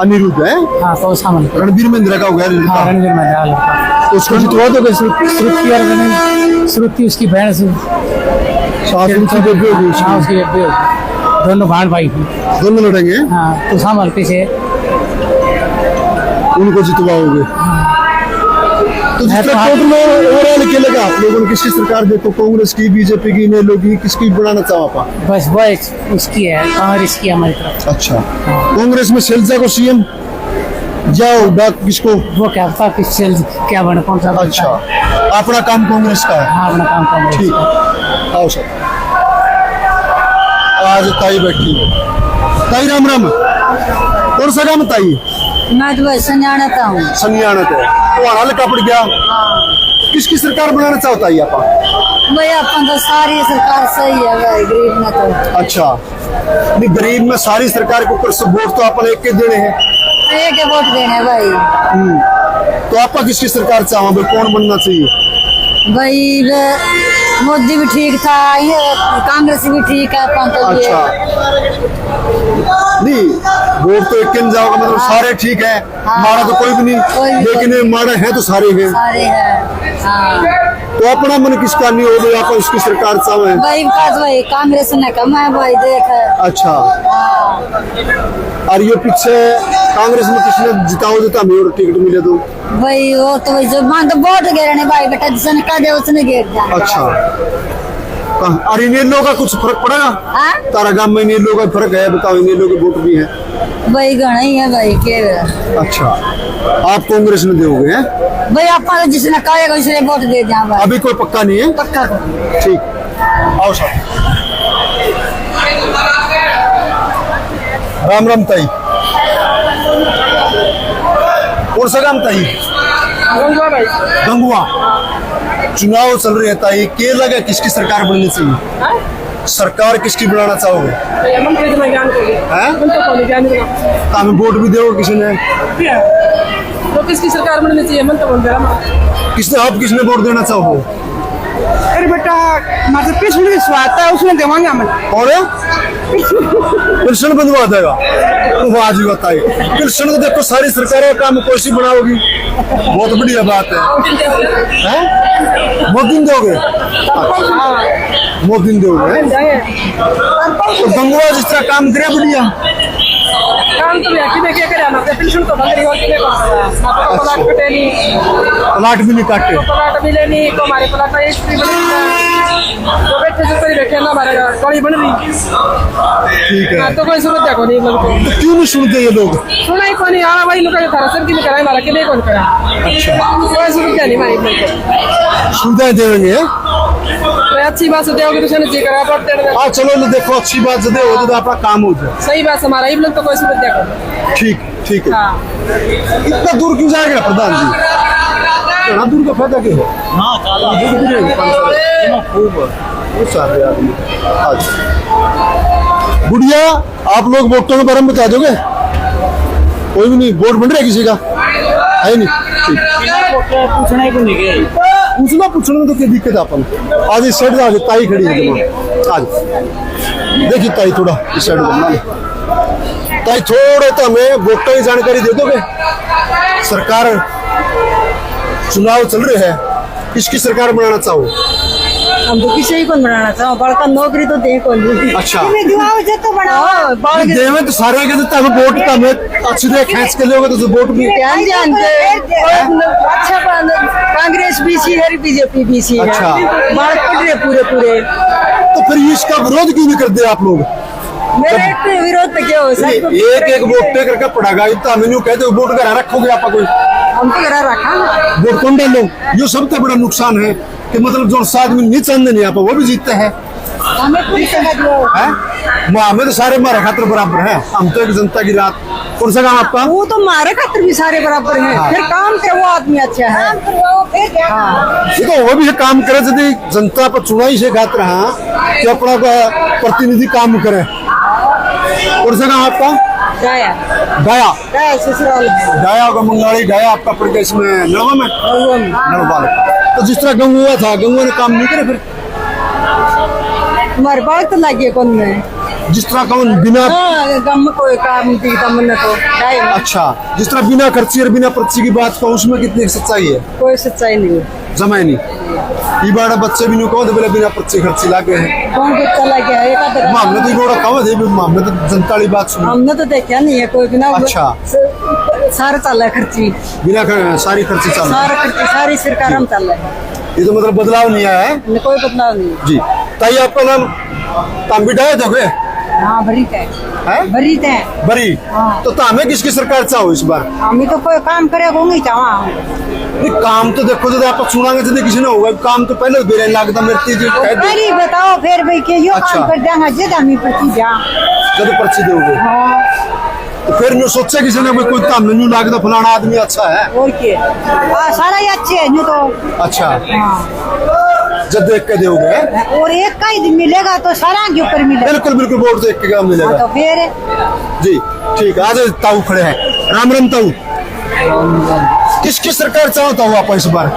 अनिरुद्ध है। हाँ तो शामिल रणबीर में का हो गया लड़का। हाँ रणवीर में तो उसको जितवा दोगे? श्रुति उसकी बहन से उसकी बेबी होगी उसकी। हाँ उसकी बेबी होगी, दोनों बहन भाई की। दोनों लड़ेंगे? हाँ तो शामिल पीछे उनको जितवाओगे? तो जितना टोटल ओवरऑल खेलेगा आप लोगों ने किसकी सरकार देखो, कांग्रेस की, बीजेपी की, नेलो की, किसकी बनाना चाहो आप? बस वो उसकी है, कांग्रेस की हमारी तरफ। अच्छा कांग्रेस में शैलजा को सीएम जाओ डाक किसको? वो क्या पता पिक्चर क्या बने कौन सा। अच्छा अपना काम कांग्रेस का है? हाँ अपना काम कांग्रेस। ठीक आओ सर। आज ताई बैठी है। ताई राम राम, कौन सा काम ताई? मैं तो वैसे जानता हूँ। संज्ञानत है तो हाल कपड़ गया। किसकी सरकार बनाना चाहता है आप? भाई अपन तो सारी सरकार सही है भाई, गरीब में तो। अच्छा नहीं गरीब में सारी सरकार के ऊपर से वोट तो अपन एक के देने हैं, एक के वोट देने भाई। तो आपका किसकी सरकार चाहो भाई, कौन बनना चाहिए? भाई मोदी भी ठीक था, ये कांग्रेस भी ठीक है अपन तो। अच्छा नहीं वोट तो एक के जाओगे मतलब सारे ठीक है, मारा तो कोई भी नहीं, लेकिन मारा है तो सारे हैं। सारे हैं हाँ। तो अपना मन किसका नहीं हो गया, आप उसकी सरकार चाहे? भाई विकास भाई कांग्रेस ने कम है भाई देख। अच्छा और ये पीछे कांग्रेस में किसने जिताओ देता हमें और टिकट मिले तो? भाई वो तो भाई जो मान तो वोट गिरने भाई बेटा, जिसने कहा दे उसने गिर जाए। अच्छा और इन लोगों का कुछ फर्क पड़ेगा? तारा गांव में इन लोगों का फर्क है, बताओ। इन लोगों के वोट भी है भाई गणा ही है भाई के। अच्छा, आप कांग्रेस में दोगे हैं? भाई आप जिसने कहेगा उसने वोट दे दिया भाई। अभी कोई पक्का नहीं है? पक्का को ठीक, आओ साहब। राम राम ताई। कौन सा काम ताई? गंगवा भाई। गंगुआ। चुनाव चल रहे हैं ताई, के लगा किसकी सरकार बननी चाहिए? सरकार किसकी बनाना चाहोगे? तो हमें वोट भी दोगे किसी ने? तो किसकी सरकार बननी चाहिए? मन तो बोल रहा किसने, आप किसने वोट देना चाहो? अरे बेटा मतलब पेंशन की स्वाद है उसमें देवांगे हम। और पेंशन बंधवा देगा? वाह जी बताइए, पेंशन तो देखो सारी सरकारें काम कोई सी बनाओगी, बहुत बढ़िया बात है। मोदी दोगे? मोदी दोगे? तो गंगवा जिस तरह काम करे बढ़िया काम तो क्या करे ना, पेंशन तो बंद रही और किने कौन सा प्लाट कटे नहीं, प्लाट भी नहीं काटे, प्लाट मिले नहीं तो हमारे प्लाट का हिस्ट्री बनी तो बैठे जो कोई बैठे ना हमारे गाड़ी बन रही। ठीक है, तो कोई सुनता को नहीं लगता। तो क्यों नहीं सुनते ये लोग? सुना ही कौन यार भाई लोग थारा सर की कराए हमारा किने कौन करा। अच्छा, कोई सुनता नहीं भाई लोग सुविधाएं देंगे। अच्छी बात से दोगे तो जी करा पड़ते हैं। हाँ चलो ना, देखो अच्छी बात से दे तो आपका काम हो जाए। सही बात हमारा ही लोग तो कोई सुनता को। ठीक ठीक है। हाँ। इतना दूर क्यों जाएगा प्रधान जी? इतना दूर का फायदा क्या है? गुड़िया, आप लोग वोटों के बारे में बता दोगे? कोई भी नहीं, वोट बन रहा है किसी का? है नहीं? ठीक, पूछने में तो क्या दिक्कत है अपन? आज इस साइड आज ताई खड़ी है, आज देखिए ताई थोड़ा इस साइड बनना ताई, थोड़े तो हमें वोटों की जानकारी दे दोगे? सरकार चुनाव चल रहे हैं, किसकी सरकार बनाना चाहो? हम तो किसी ही को बनाना चाहो, बड़का नौकरी तो दे को नहीं। अच्छा, तो बनाओ देवे तो सारे के देता है वोट, तो हमें अच्छी तरह खींच के लोगे तो वोट भी ध्यान अच्छा कांग्रेस भी सी है, बीजेपी भी सी है। अच्छा। बाढ़ पड़ रहे पूरे। तो फिर इसका विरोध क्यों नहीं करते आप लोग? मेरा इतने विरोध तो क्या हो सकता? एक वोट पे करके पड़ेगा, इतना हमें यूँ कहते हो वोट करा रखोगे आप कोई? हम तो करा रखा वोट कौन डालो? ये सबसे बड़ा नुकसान है कि मतलब जो आदमी नहीं चाहते नहीं आप वो भी जीतते हैं। हमें पूरी जगह दियो। हमें तो सारे हमारे खातिर बराबर है, हम तो एक जनता की रात। कौन सा काम आपका? वो तो हमारे खातिर भी सारे बराबर हैं। हाँ। फिर काम करे वो आदमी अच्छा है। ये तो वो भी काम करे, यदि जनता पर चुनाई से खातिर कि अपना प्रतिनिधि काम करे। कौन सा काम आपका? गया ससुराल गया होगा, मंगाड़ी गया आपका प्रदेश में नड़वा में। तो जिस तरह गंगुआ था, गंगुआ ने काम नहीं करे फिर? हमारे बात तो लगे कौन में जिस तरह कौन बिना गम कोई काम दिखता मन को टाइम। अच्छा, जिस तरह बिना खर्ची और बिना पर्ची की बात को, उसमें कितनी सच्चाई है? कोई सच्चाई नहीं है, जमाई नहीं। ये बाड़ा बच्चे भी नहीं कहो तो बोले बिना पर्ची खर्ची लागे हैं। कौन को चला गया है? मामले तो गोड़ा कहो थे, मामले तो जनता वाली बात सुनी। हमने तो देखा नहीं है कोई बिना। अच्छा, सारा चल खर्ची, बिना सारी खर्ची चालू, सारा खर्ची सारी सरकार हम चल रहा है। ये तो मतलब बदलाव नहीं आया है? कोई बदलाव नहीं जी। ताई आपका नाम ताम भी डाये थे? हाँ भरी है भरी है बरी। तो हमें किसकी सरकार चाहो इस बार? हमें तो कोई काम करे होंगे चाहा। काम तो देखो जब आप चुनांगे तो किसी ने होगा, काम तो पहले बेरे लागदा मरती जी पहले बताओ फिर भाई के यो काम कर देंगे जब हमें पर्ची जा जब पर्ची दोगे। तो फिर न्यू सोचे किसी ने कोई काम न्यू लागदा फलाना आदमी अच्छा है और क्या सारा ही अच्छे है न्यू तो। अच्छा, जब देख के दोगे और एक का ही मिलेगा तो सारा के ऊपर मिलेगा। बिल्कुल बिल्कुल, वोट देख के मिलेगा। तो फिर जी ठीक है। आज ताऊ खड़े हैं, राम राम ताऊ। किसकी सरकार चाहता हूँ आप इस बार?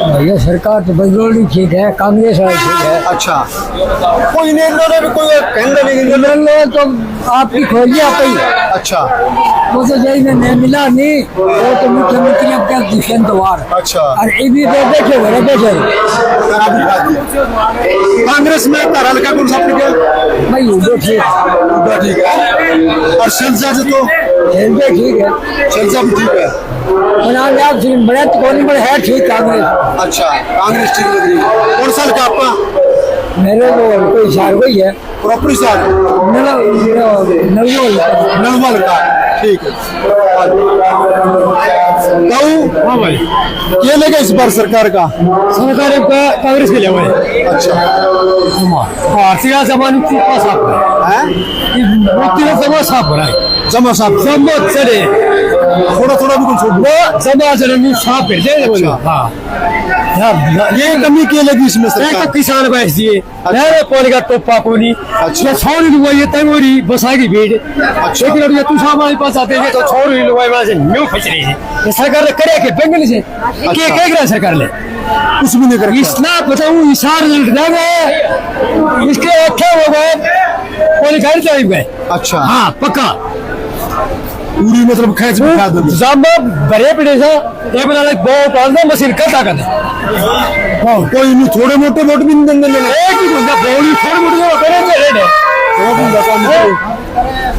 भैया सरकार तो बदलोनी ठीक है, कांग्रेस वाली ठीक है। अच्छा, कोई नहीं इन्होंने भी कोई कहना नहीं तो आपकी खोजिए आप ही। अच्छा, वो तो जय में नहीं मिला नहीं, वो तो मुख्यमंत्री अब क्या दुष्यंत वार। अच्छा, और ये भी देखे बड़े देखे कांग्रेस में तारा का कौन सा ठीक है भाई? उधर ठीक है। और शिवजा जी तो ठीक है, शिवजा भी ठीक है। बड़े तो कौन बड़े है ठीक कांग्रेस। अच्छा, कांग्रेस ठीक लग रही है। कौन साल का आपका? मेरे को कोई शार कोई है प्रॉपर हिसार नलवल का, ठीक है। हाँ भाई, क्या लेगा इस बार सरकार का? सरकार का कांग्रेस के लिए भाई। अच्छा, भारतीय जमान साफ है, जमा साफ हो रहा है, जमा साहब जमा चले थोड़ा थोड़ा भी कुछ वो जमा चले साफ कर दे। हाँ, ये कमी क्या लगी इसमें एक सरकार? तो किसान भैंस दिए, पानी का टोपा पानी, अच्छा। छोड़ी लुवाई तंगोरी बसाएगी भीड़। अच्छा। लेकिन अब ये तू हमारे पास आते हैं तो छोड़ी लुवाई वहां से न्यू फंस रही है। ये सरकार ने करे के बेंगल से क्या कह रहा सरकार ने? कुछ भी नहीं कर इतना बताऊं इशार गए इसके अच्छा हो गए पानी घर चले गए। अच्छा, हाँ पक्का पूरी मतलब खेच में खा दो। जामा बड़े पड़े सा ये बना ले बहुत आंदा मशीन का ताकत है। हाँ, कोई नहीं, थोड़े मोटे वोट भी नहीं देंगे लेने। एक ही गुंडा बोली थोड़ी मोटी वो करेंगे रेड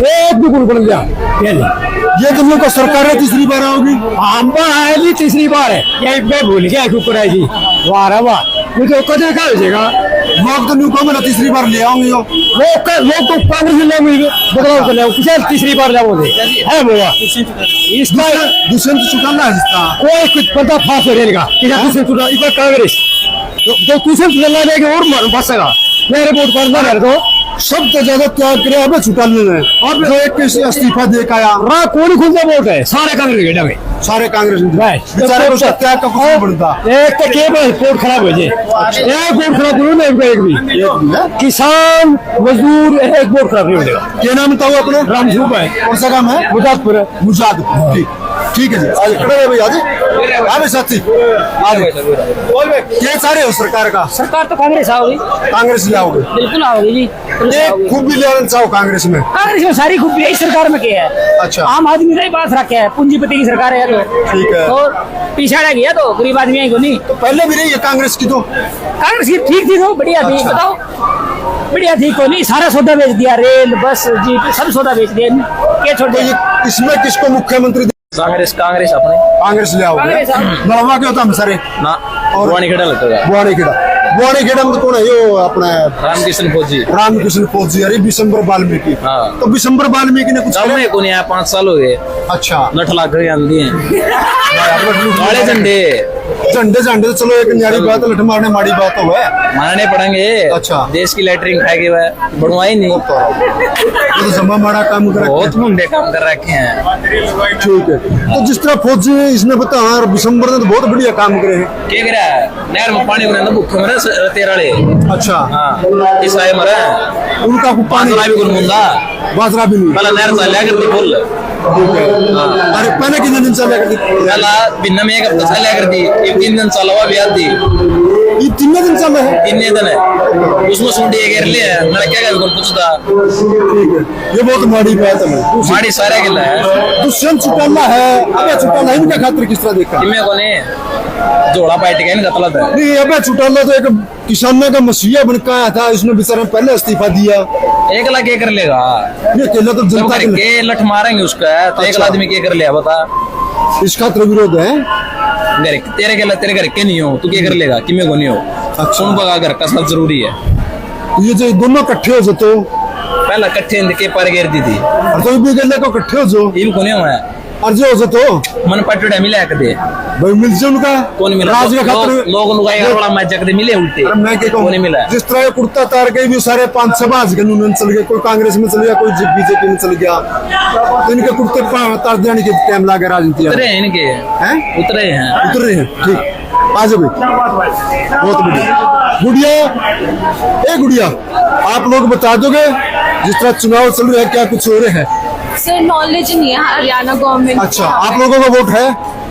एक भी गुण बन गया। ये तुम लोग का सरकार है तीसरी बार आओगी? हम है जी तीसरी बार है ये मैं भूल गया ऊपर है जी। वाह वाह मुझे कदर का हो जाएगा लोग तो न्यू कॉमन तीसरी बार ले आओगे। लोग तो कांग्रेस ले बदलाव कर ले किसान तीसरी बार जाओगे है बोला इसका दुष्यंत चौटाला है जिसका कोई कुछ पर्दा फास हो रहेगा कि दूसरे चुनाव इस कांग्रेस तो दूसरे चुनाव लेके और बसेगा मेरे वोट करना है तो सब तो ज्यादा त्याग करे अब चौटाले ने, और जो एक किसी इस्तीफा दे के आया रा कौन खुलता वोट है सारे कांग्रेस के डबे सारे कांग्रेस बेचारे को त्याग का कुछ बनता। एक तो के वोट खराब हो जाए एक वोट खराब करो ना एक भी किसान मजदूर एक वोट खराब नहीं हो जाएगा। क्या नाम था वो अपना? रामसूप है कौन सा काम है? मुजादपुर मुजादपुर, ठीक ठीक है जी। आज खड़े रहे भाई, आज आवे साथी आज क्या चाह रहे हो सरकार का? सरकार तो कांग्रेस आओगी, कांग्रेस ले आओगे? बिल्कुल आओगी जी, एक खूब भी ले आना चाहो कांग्रेस में? कांग्रेस में सारी खूबी है, इस सरकार में क्या है? अच्छा, आम आदमी का ही बात रखे है, पूंजीपति की सरकार है तो ठीक है। और पिछाड़ा गया तो गरीब आदमी को नहीं। तो पहले भी रही है कांग्रेस की, तो कांग्रेस की ठीक थी तो बढ़िया थी। अच्छा। बताओ बढ़िया थी को नहीं, सारा सौदा बेच दिया, रेल बस जीप सब सौदा बेच दिया, क्या छोड़ तो ये दिया? इसमें किसको मुख्यमंत्री? कांग्रेस कांग्रेस अपने कांग्रेस ले आओगे? कांग्रेस आओ। लड़वा के होता हम सारे ना और बुआनी खेड़ा लगता बुआड़ी खेड़ा में तो कौन है? यो अपना रामकृष्ण फौजी रामकृष्ण फौजी, अरे विशंबर वाल्मीकि। हाँ। तो विशंबर वाल्मीकि ने कुछ गाँव में को नहीं आया, 5 साल हो गए। अच्छा, 9 लाख आंदी है काले झंडे झंडे तो चलो एक न्यारी बात, लठ मारने माड़ी बात हो है, मारने पड़ेंगे। अच्छा। देश की लेटरिंग खाए के बनवाई नहीं, ये तो जमा माड़ा काम कर बहुत मुंडे काम कर रखे हैं। ठीक है। तो जिस तरह फौजी ने इसने बताया विशंबर ने तो बहुत बढ़िया काम करे हैं। क्या करा नहर में पानी बना भूखे मरे तेराले। अच्छा, हाँ ईसाई मरे उनका को पानी बाजरा भी गुल मुंदा बाजरा भी नहीं। पहला नहर चल कर दी फुल। अरे पहले कितने दिन चला कर दी? पहला बिना में एक हफ्ता चला कर दी, 3 दिन चला हुआ भी आती, ये 3 दिन चला है? 3 दिन है उसमें सुंडी घेर लिया। मैंने क्या कहा कौन पूछता? ठीक है, ये बहुत माड़ी बात है। माड़ी सारे गिला है दुष्यंत चौटाला है, अबे चौटाला इनका खातिर किस तरह देखा? किमे को ने जोड़ा पार्ट के इनका तलत है नहीं, अबे चौटाला तो एक किसानों का मसीहा बन के आया था, इसने बेचारे ने पहले इस्तीफा दिया। 1 लाख क्या कर लेगा? ये अकेला तो सब जनता करके लठ मारेंगे उसका तो 1 अच्छा। आदमी क्या कर लिया बता? इसका तो विरोध है। घर तेरे के तेरे घर के नहीं हो तू क्या कर लेगा? किमे को नहीं हो? अच्छा। सुन बगा घर का सब जरूरी है। ये जो दोनों इकट्ठे हो जाते हो, पहला इकट्ठे के पर गिर दी थी, और तो भी गले को इकट्ठे हो जाओ, ये भी कोने हुआ है और जो हो जाते हो मन पटड़ा मिला कर दे भाई मिल जाए उनका कौन मिला? राज के खातिर लोग लुगाएगा थोड़ा मैं जगदे मिले उल्टे। अरे मैं क्या कौन कहूँ, मिला? जिस तरह ये कुर्ता तार के भी सारे 5-6 बाज गए, उन्होंने चल गए, कोई कांग्रेस में चल गया, कोई बीजेपी में चल गया, तो इनके कुर्ते तार देने के टाइम लगा राजनीति उतरे हैं इनके हैं, उतरे हैं उतर रहे हैं। ठीक, आ जाओ भाई, बहुत बढ़िया। गुड़िया ए गुड़िया, आप लोग बता दोगे जिस तरह चुनाव चल रहे हैं क्या कुछ हो रहे हैं? सर नॉलेज नहीं है हरियाणा गवर्नमेंट। अच्छा, आप लोगों का वोट है?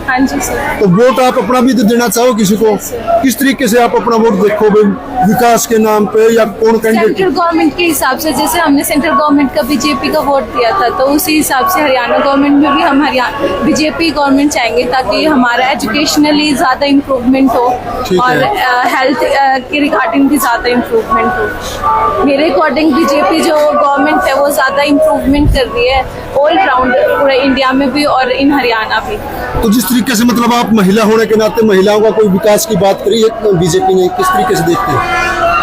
हाँ जी सर। तो वोट आप अपना भी तो देना चाहो किसी को, किस तरीके से आप अपना वोट देखो भाई? विकास के नाम पे या कौन कैंडिडेट? सेंट्रल गवर्नमेंट के हिसाब से, जैसे हमने सेंट्रल गवर्नमेंट का बीजेपी का वोट दिया था, तो उसी हिसाब से हरियाणा गवर्नमेंट में भी हम हरियाणा बीजेपी गवर्नमेंट चाहेंगे, ताकि हमारा एजुकेशनली ज्यादा इम्प्रूवमेंट हो ठीक और है। हेल्थ के रिगार्डिंग भी ज्यादा इम्प्रूवमेंट हो। मेरे अकॉर्डिंग बीजेपी जो गवर्नमेंट है वो ज्यादा इम्प्रूवमेंट कर रही है ऑल राउंड, पूरे इंडिया में भी और इन हरियाणा भी। तो जिस तरीके से मतलब आप महिला होने के नाते महिलाओं का कोई विकास की बात करी है बीजेपी ने, किस तरीके से देखते हैं?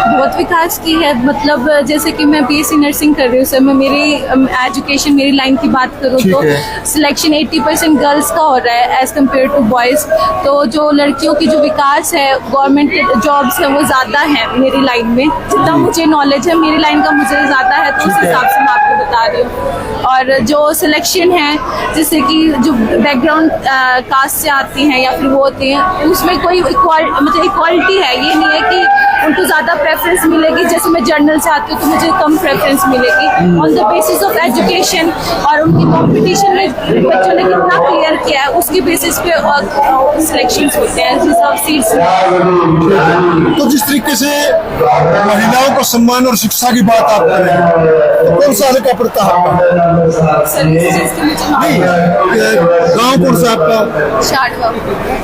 बहुत विकास की है। मतलब जैसे कि मैं BSc नर्सिंग कर रही हूँ सर, मैं मेरी एजुकेशन मेरी लाइन की बात करूँ तो सिलेक्शन 80% गर्ल्स का हो रहा है एज कम्पेयर टू बॉयज़। तो जो लड़कियों की जो विकास है, गवर्नमेंट जॉब्स है वो ज़्यादा है मेरी लाइन में। जितना मुझे नॉलेज है मेरी लाइन का मुझे ज़्यादा है, तो उस हिसाब से मैं आपको बता रही हूँ। और जो सिलेक्शन है, जैसे कि जो बैकग्राउंड कास्ट से आती हैं या फिर वो होती हैं, उसमें कोई मतलब इक्वालिटी है। ये नहीं है कि उनको ज़्यादा प्रेफरेंस मिलेगी, जैसे मैं जर्नल से आती हूँ तो मुझे कम प्रेफरेंस मिलेगी। On the basis of education और उनकी कंपटीशन में बच्चों ने कितना क्लियर किया है, उसकी बेसिस पे सिलेक्शन होते हैं, रिजर्व सीट्स। तो जिस तरीके से महिलाओं को सम्मान और शिक्षा की बात आप कर रहे हैं, तो कौन सा हल्का पड़ता है आपका? नहीं, गाँव कौन सा आपका?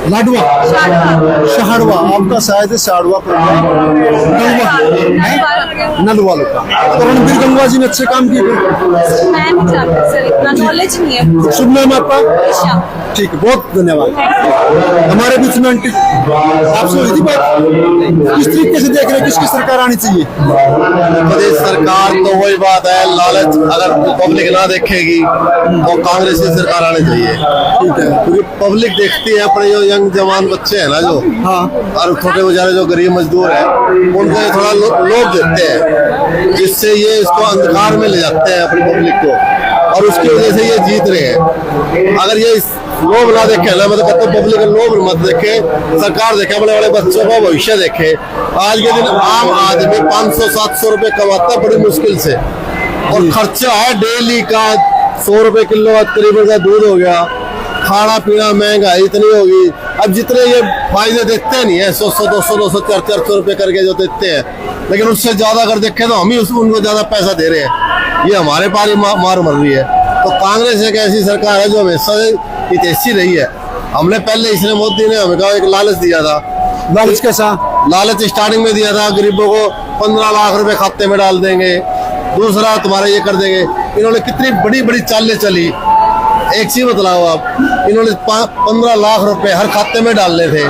लाडवा, शहाड़वा आपका शायद है, शहाड़वा नलवा लोग का। तो रणबीर गंगवा जी ने अच्छे काम किए। मैं नहीं जानती सर, इतना नॉलेज नहीं है। शुभ नाम आपका? ठीक है, बहुत धन्यवाद। हमारे बीच में आंटी आपसे हुई थी बात, किस तरीके से देख रहे हैं किसकी सरकार आनी चाहिए? प्रदेश सरकार तो वही बात है, लालच अगर पब्लिक ना देखेगी तो कांग्रेस की सरकार आनी चाहिए। ठीक है, क्योंकि पब्लिक देखती है अपने जो यंग जवान बच्चे हैं ना, जो और छोटे बेचारे जो गरीब मजदूर हैं, उनको ये थोड़ा लोभ देते हैं, जिससे ये इसको अंधकार में ले जाते हैं अपनी पब्लिक को, और उसकी वजह से ये जीत रहे हैं। अगर ये लोभ ना देखे ना, मतलब कहते पब्लिक लोभ मत देखे, सरकार देखे, बड़े बड़े बच्चों का भविष्य देखे। आज के दिन आम आदमी 500-700 रुपए कमाता है बड़ी मुश्किल से, और खर्चा है डेली का 100 रुपए किलो करीबन का दूध हो गया, खाना पीना महंगाई इतनी होगी। अब जितने ये फायदे देते नहीं है, 100, 200, 400 रुपए करके जो देते हैं, लेकिन उससे ज्यादा अगर देखे तो हम ही उनको ज्यादा पैसा दे रहे हैं। ये हमारे पारी मार मर रही है। तो कांग्रेस एक ऐसी सरकार है जो हमेशा हितैषी रही है। हमने पहले, इसलिए मोदी ने हमें कहा एक लालच दिया था। लालच कैसा? लालच स्टार्टिंग में दिया था, गरीबों को 15 लाख रुपए खाते में डाल देंगे, दूसरा तुम्हारा ये कर देंगे। इन्होंने कितनी बड़ी बड़ी चालें चली। एक चीज बतलाओ आप, इन्होंने 15 लाख रुपए हर खाते में डालने थे,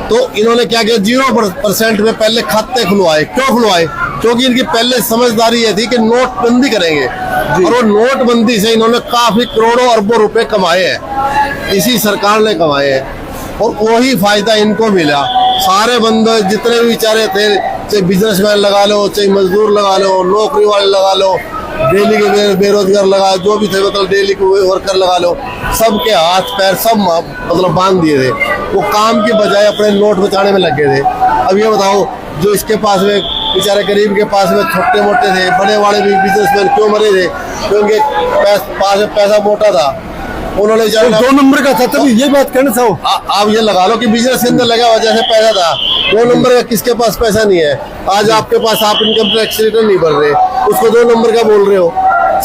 तो इन्होंने क्या किया, 0% में पहले खाते खुलवाए। क्यों खुलवाए? क्योंकि इनकी पहले समझदारी ये थी कि नोटबंदी करेंगे, और वो नोटबंदी से इन्होंने काफी करोड़ों अरबों रुपए कमाए हैं, इसी सरकार ने कमाए हैं, और वही फायदा इनको मिला। सारे बंदे जितने भी बेचारे थे, चाहे बिजनेसमैन लगा लो, चाहे मजदूर लगा लो, नौकरी वाले लगा लो, डेली के बेरोजगार लगा, जो भी थे मतलब डेली के वर्कर लगा लो, सबके हाथ पैर सब मतलब बांध दिए थे। वो काम की बजाय अपने नोट बचाने में लगे थे। अब ये बताओ, जो इसके पास में बेचारे गरीब के पास में छोटे मोटे थे, बड़े वाले भी बिजनेसमैन क्यों मरे थे? क्योंकि पास में पैसा मोटा था, उन्होंने तो 2 नंबर का था, तभी ये बात कहना चाहो। आप ये लगा लो कि बिजनेस के अंदर लगा वजह से पैसा था। 2 नंबर का किसके पास पैसा नहीं है? आज आपके पास, आप इनकम टैक्स रिटर्न नहीं भर रहे, उसको 2 नंबर का बोल रहे हो,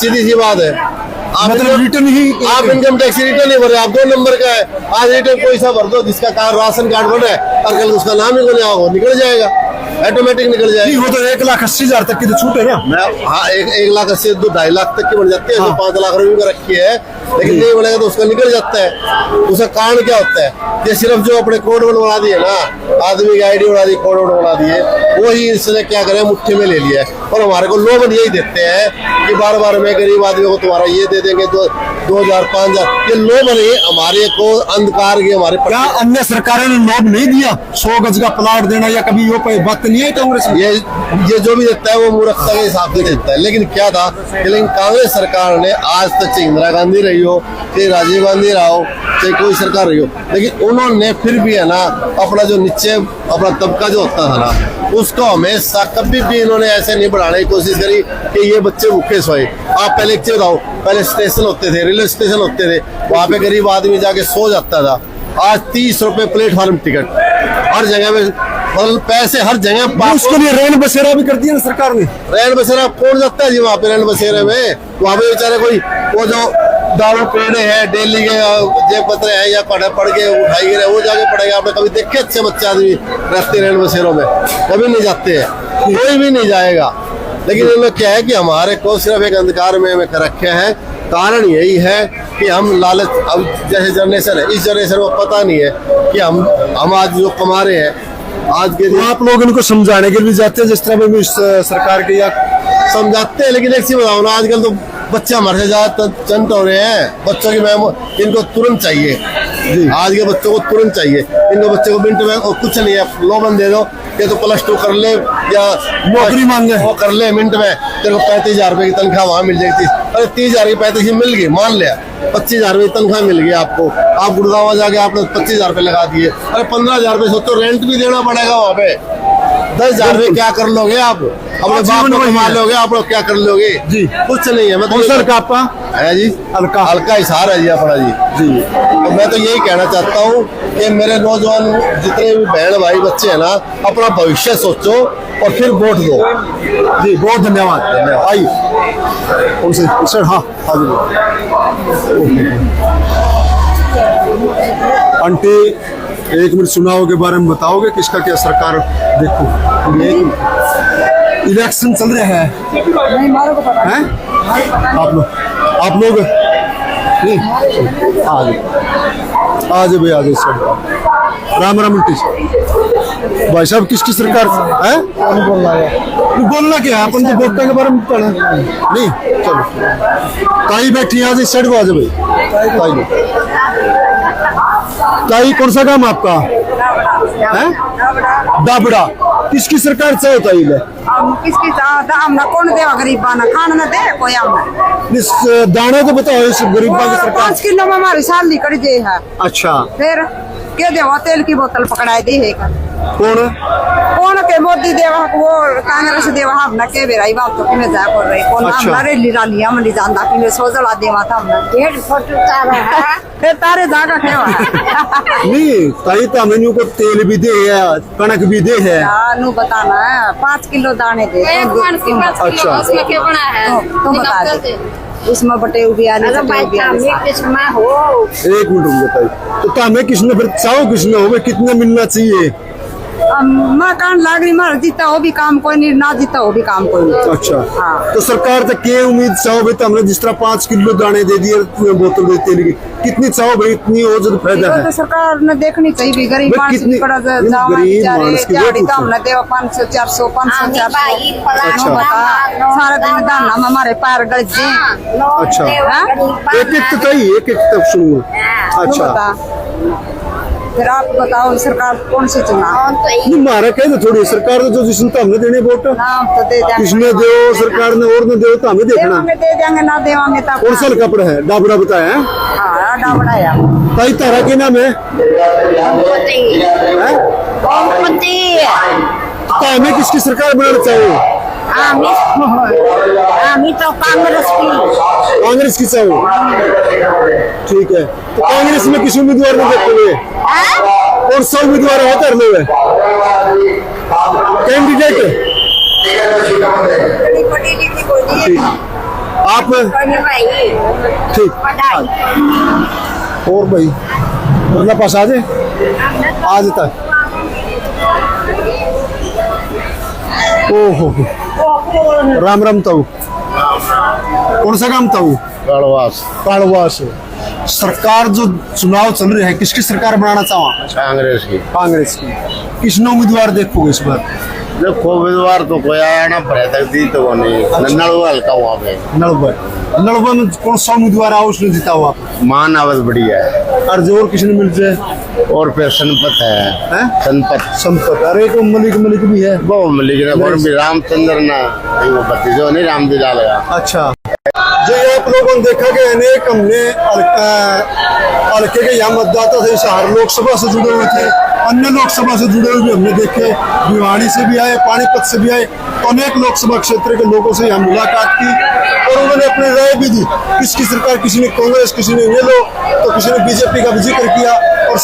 सीधी सी बात है। आप मतलब रिटर्न ही, आप इनकम टैक्स रिटर्न नहीं भर रहे, आप 2 नंबर का है। आज रिटर्न कोई सा भर दो, जिसका कार्ड राशन कार्ड बना है, और कल उसका नाम ही नहीं आओ, निकल जाएगा, ऑटोमेटिक निकल जाएगा। वो तो 1,80,000 तक की तो छूट है ना। हाँ, 1,80,000 से 2-2.5 लाख तक की बढ़ जाती है। 5 लाख रुपए का रखी है, लेकिन नहीं बढ़ेगा तो उसका निकल जाता है। उसका कारण क्या होता है? ये सिर्फ जो अपने कोड वर्ड बना दिए ना, आदमी की आईडी बना दी, कोड वर्ड बना दिए, वही इसने क्या करे, मुट्ठी में ले लिया है। और हमारे को लोभ यही देते हैं कि बार बार में गरीब आदमी को तुम्हारा ये दे देंगे, 2,000 5,000, ये लोभ नहीं हमारे को अंधकार की हमारे। क्या अन्य सरकारों ने लोभ नहीं दिया? 100 गज का प्लाट देना या कभी यो बात नहीं है कांग्रेस में? ये जो भी देता है वो मूर्खता के हिसाब से देता है। लेकिन क्या था, लेकिन कांग्रेस सरकार ने आज तक, चाहे इंदिरा गांधी रही हो, चाहे राजीव गांधी रहा हो, चाहे कोई सरकार रही हो, लेकिन उन्होंने फिर भी है ना अपना जो नीचे अपना तबका जो होता था ना, उसको हमेशा कभी भी इन्होंने ऐसे नहीं बढ़ाने की कोशिश करी कि ये बच्चे भूखे सोए। आप पहले एक चीज बताओ, पहले स्टेशन होते थे, रेलवे स्टेशन होते थे, वहाँ पे गरीब आदमी जाके सो जाता था। आज 30 रुपए प्लेटफॉर्म टिकट, हर जगह में मतलब पैसे हर जगह। उसके लिए रैन बसेरा भी कर दिया ना सरकार ने। रैन बसेरा कौन जाता है जी वहाँ पे? रैन बसेरे में वहाँ पे बेचारे कोई वो जो दारू पीने हैं, डेली के जेब पत्र है या पढ़ के उठाई गिरे, वो जाके पढ़ेगा। आपने कभी देखे अच्छे बच्चे आदमी रहते रैन बसेरों में? कभी नहीं जाते हैं, कोई भी नहीं जाएगा। लेकिन इनमें क्या है कि हमारे को सिर्फ एक अंधकार में रखे हैं। कारण यही है कि हम लालच, अब जैसे जनरेशन है, इस जनरेशन को पता नहीं है कि हम आज जो कमा रहे हैं आज के लिए आप लोग इनको समझाने के लिए जाते हैं, जिस तरह भी इस सरकार के या समझाते हैं, लेकिन एक चीज बताओ ना, आजकल तो बच्चे हमारे से ज्यादा चंट हो रहे हैं। बच्चों की मैम इनको तुरंत चाहिए जी, आज के बच्चों को तुरंत चाहिए। इनको बच्चे को मिनट में और कुछ नहीं है, लोन दे दो, ये तो +2 कर ले या नौकरी मांगे वो कर ले, मिनट में तेरे को 35,000 रुपए की तनख्वाह वहां मिल जाएगी। अरे 30,000 की 35 मिल गई, मान लिया 25,000 रुपए की तनख्वाह मिल गई आपको, आप गुड़गांव जाके आपने 25,000 रुपए लगा दिए। अरे 15,000 रुपए सोचो, रेंट भी देना पड़ेगा वहाँ पे। 10,000 रुपए क्या कर लोगे आप? अपने बाप को कमा लोगे आप लोग, क्या कर लोगे जी? कुछ नहीं है। मैं तो सर का आपका है जी, हल्का हिसार है जी अपना जी। तो मैं तो यही कहना चाहता हूँ कि मेरे नौजवान जितने भी बहन भाई बच्चे हैं ना, अपना भविष्य सोचो और फिर वोट दो जी। बहुत धन्यवाद। आइए उनसे सर। हाँ आंटी, 1 मिनट चुनाव के बारे में बताओगे, किसका क्या सरकार? देखो इलेक्शन चल रहे हैं, हैं? आप लोग नहीं आज भाई आज राम राम आंटी। भाई साहब किसकी सरकार है? बोलना क्या है, अपन तो वोटों के बारे में पढ़ा नहीं। चलो ताई बैठी आज इस साइड को, आज भाई ताई कौन सा काम आपका है? डाबड़ा। किसकी सरकार से होता है? किसकी हमने कौन देवा गरीबा ना खाना ना दे कोई हमने। इस दाना तो बताओ, इस गरीबा की सरकार 5 किलो में हमारी साल निकल जे है। अच्छा, फिर के देवा तेल की बोतल पकड़ाई दी है कौन के मोदी देवा वो कांग्रेस देवा हमने के बेराई बात तो में जा कर रही कौन हमारे लीला लिया मन जानदा कि मैं सोजला देवा था हमने 1.5 फुट तारा है। फिर तारे जागा खेवा नहीं ताई तो हमें को तेल भी दे है, कणक भी दे है। नु बताना है 5 किलो दाने दे। अच्छा, उसमें क्या बना है? तुम बता दे इसमें बटे हो। 1 मिनट बताइए तो हमें किसने फिर चाहो किसने हो, कितना मिलना चाहिए? मकान लाग रही मार जीता हो भी काम कोई नहीं, ना जीता हो भी काम कोई नहीं। अच्छा हाँ। तो सरकार से क्या उम्मीद चाहो भाई? तो हमने जिस तरह 5 किलो दाने दे दिए, बोतल दे तेल की, कितनी चाहो भाई? इतनी हो जो फायदा है। तो सरकार ने देखनी चाहिए भी गरीब मानस की पड़ा दिहाड़ी का हमने देवा 500 400 500 400 सारा दिन दाना में हमारे पैर गल जे। अच्छा, एक तो कही एक तब सुनो। अच्छा, फिर आप बताओ सरकार कौन सी चुना? मारा कह दो थोड़ी सरकार तो जिसने तो हमने देने वोट, तो दे किसने दो सरकार ने और न दो तो हमें देखना। दे देंगे ना देवांगे तब। कौन सा कपड़ा है? डाबड़ा बताया है? हाँ डाबड़ा है। ताई तारा के नाम है? तो हमें किसकी सरकार बनाना चाहिए? तो कांग्रेस की चाहो? ठीक है, तो कांग्रेस में किस उम्मीदवार को देखते हुए? कौन सा उम्मीदवार है कर लो कैंडिडेट? आप ठीक और भाई अपने पास आ जाए आज तक। ओहो राम राम ताऊ, कौन सा काम ताऊ? कालवास। सरकार जो चुनाव चल रहे हैं, किसकी सरकार बनाना चाहो? कांग्रेस की। कांग्रेस की। किसने उम्मीदवार देखोगे इस बार? देखो उम्मीदवार तो कोई आया ना भरे तक दी तो नहीं। नलवा हल्का हुआ पे नलवा में कौन सा उम्मीदवार आओ उसने जीता हुआ? मान आवाज बढ़िया है। और जोर किसने मिल जाए? और फिर संपत है, संपत। अरे को मलिक भी है, वो मलिक भी रामचंद्र ना वो भतीजो नहीं राम दिला लगा। अच्छा, जो आप लोगों ने देखा कि अनेक हमने हल्के के यहाँ मतदाता थे, शहर लोकसभा से जुड़े हुए थे, अन्य लोकसभा से जुड़े हुए भी हमने देखे, भिवाड़ी से भी आए, पानीपत से भी आए, तो अनेक लोकसभा क्षेत्र के लोगों से यहाँ मुलाकात की और उन्होंने अपनी राय भी दी। किसकी सरकार, किसी ने कांग्रेस, किसी ने येलो, तो किसी ने बीजेपी का भी जिक्र किया और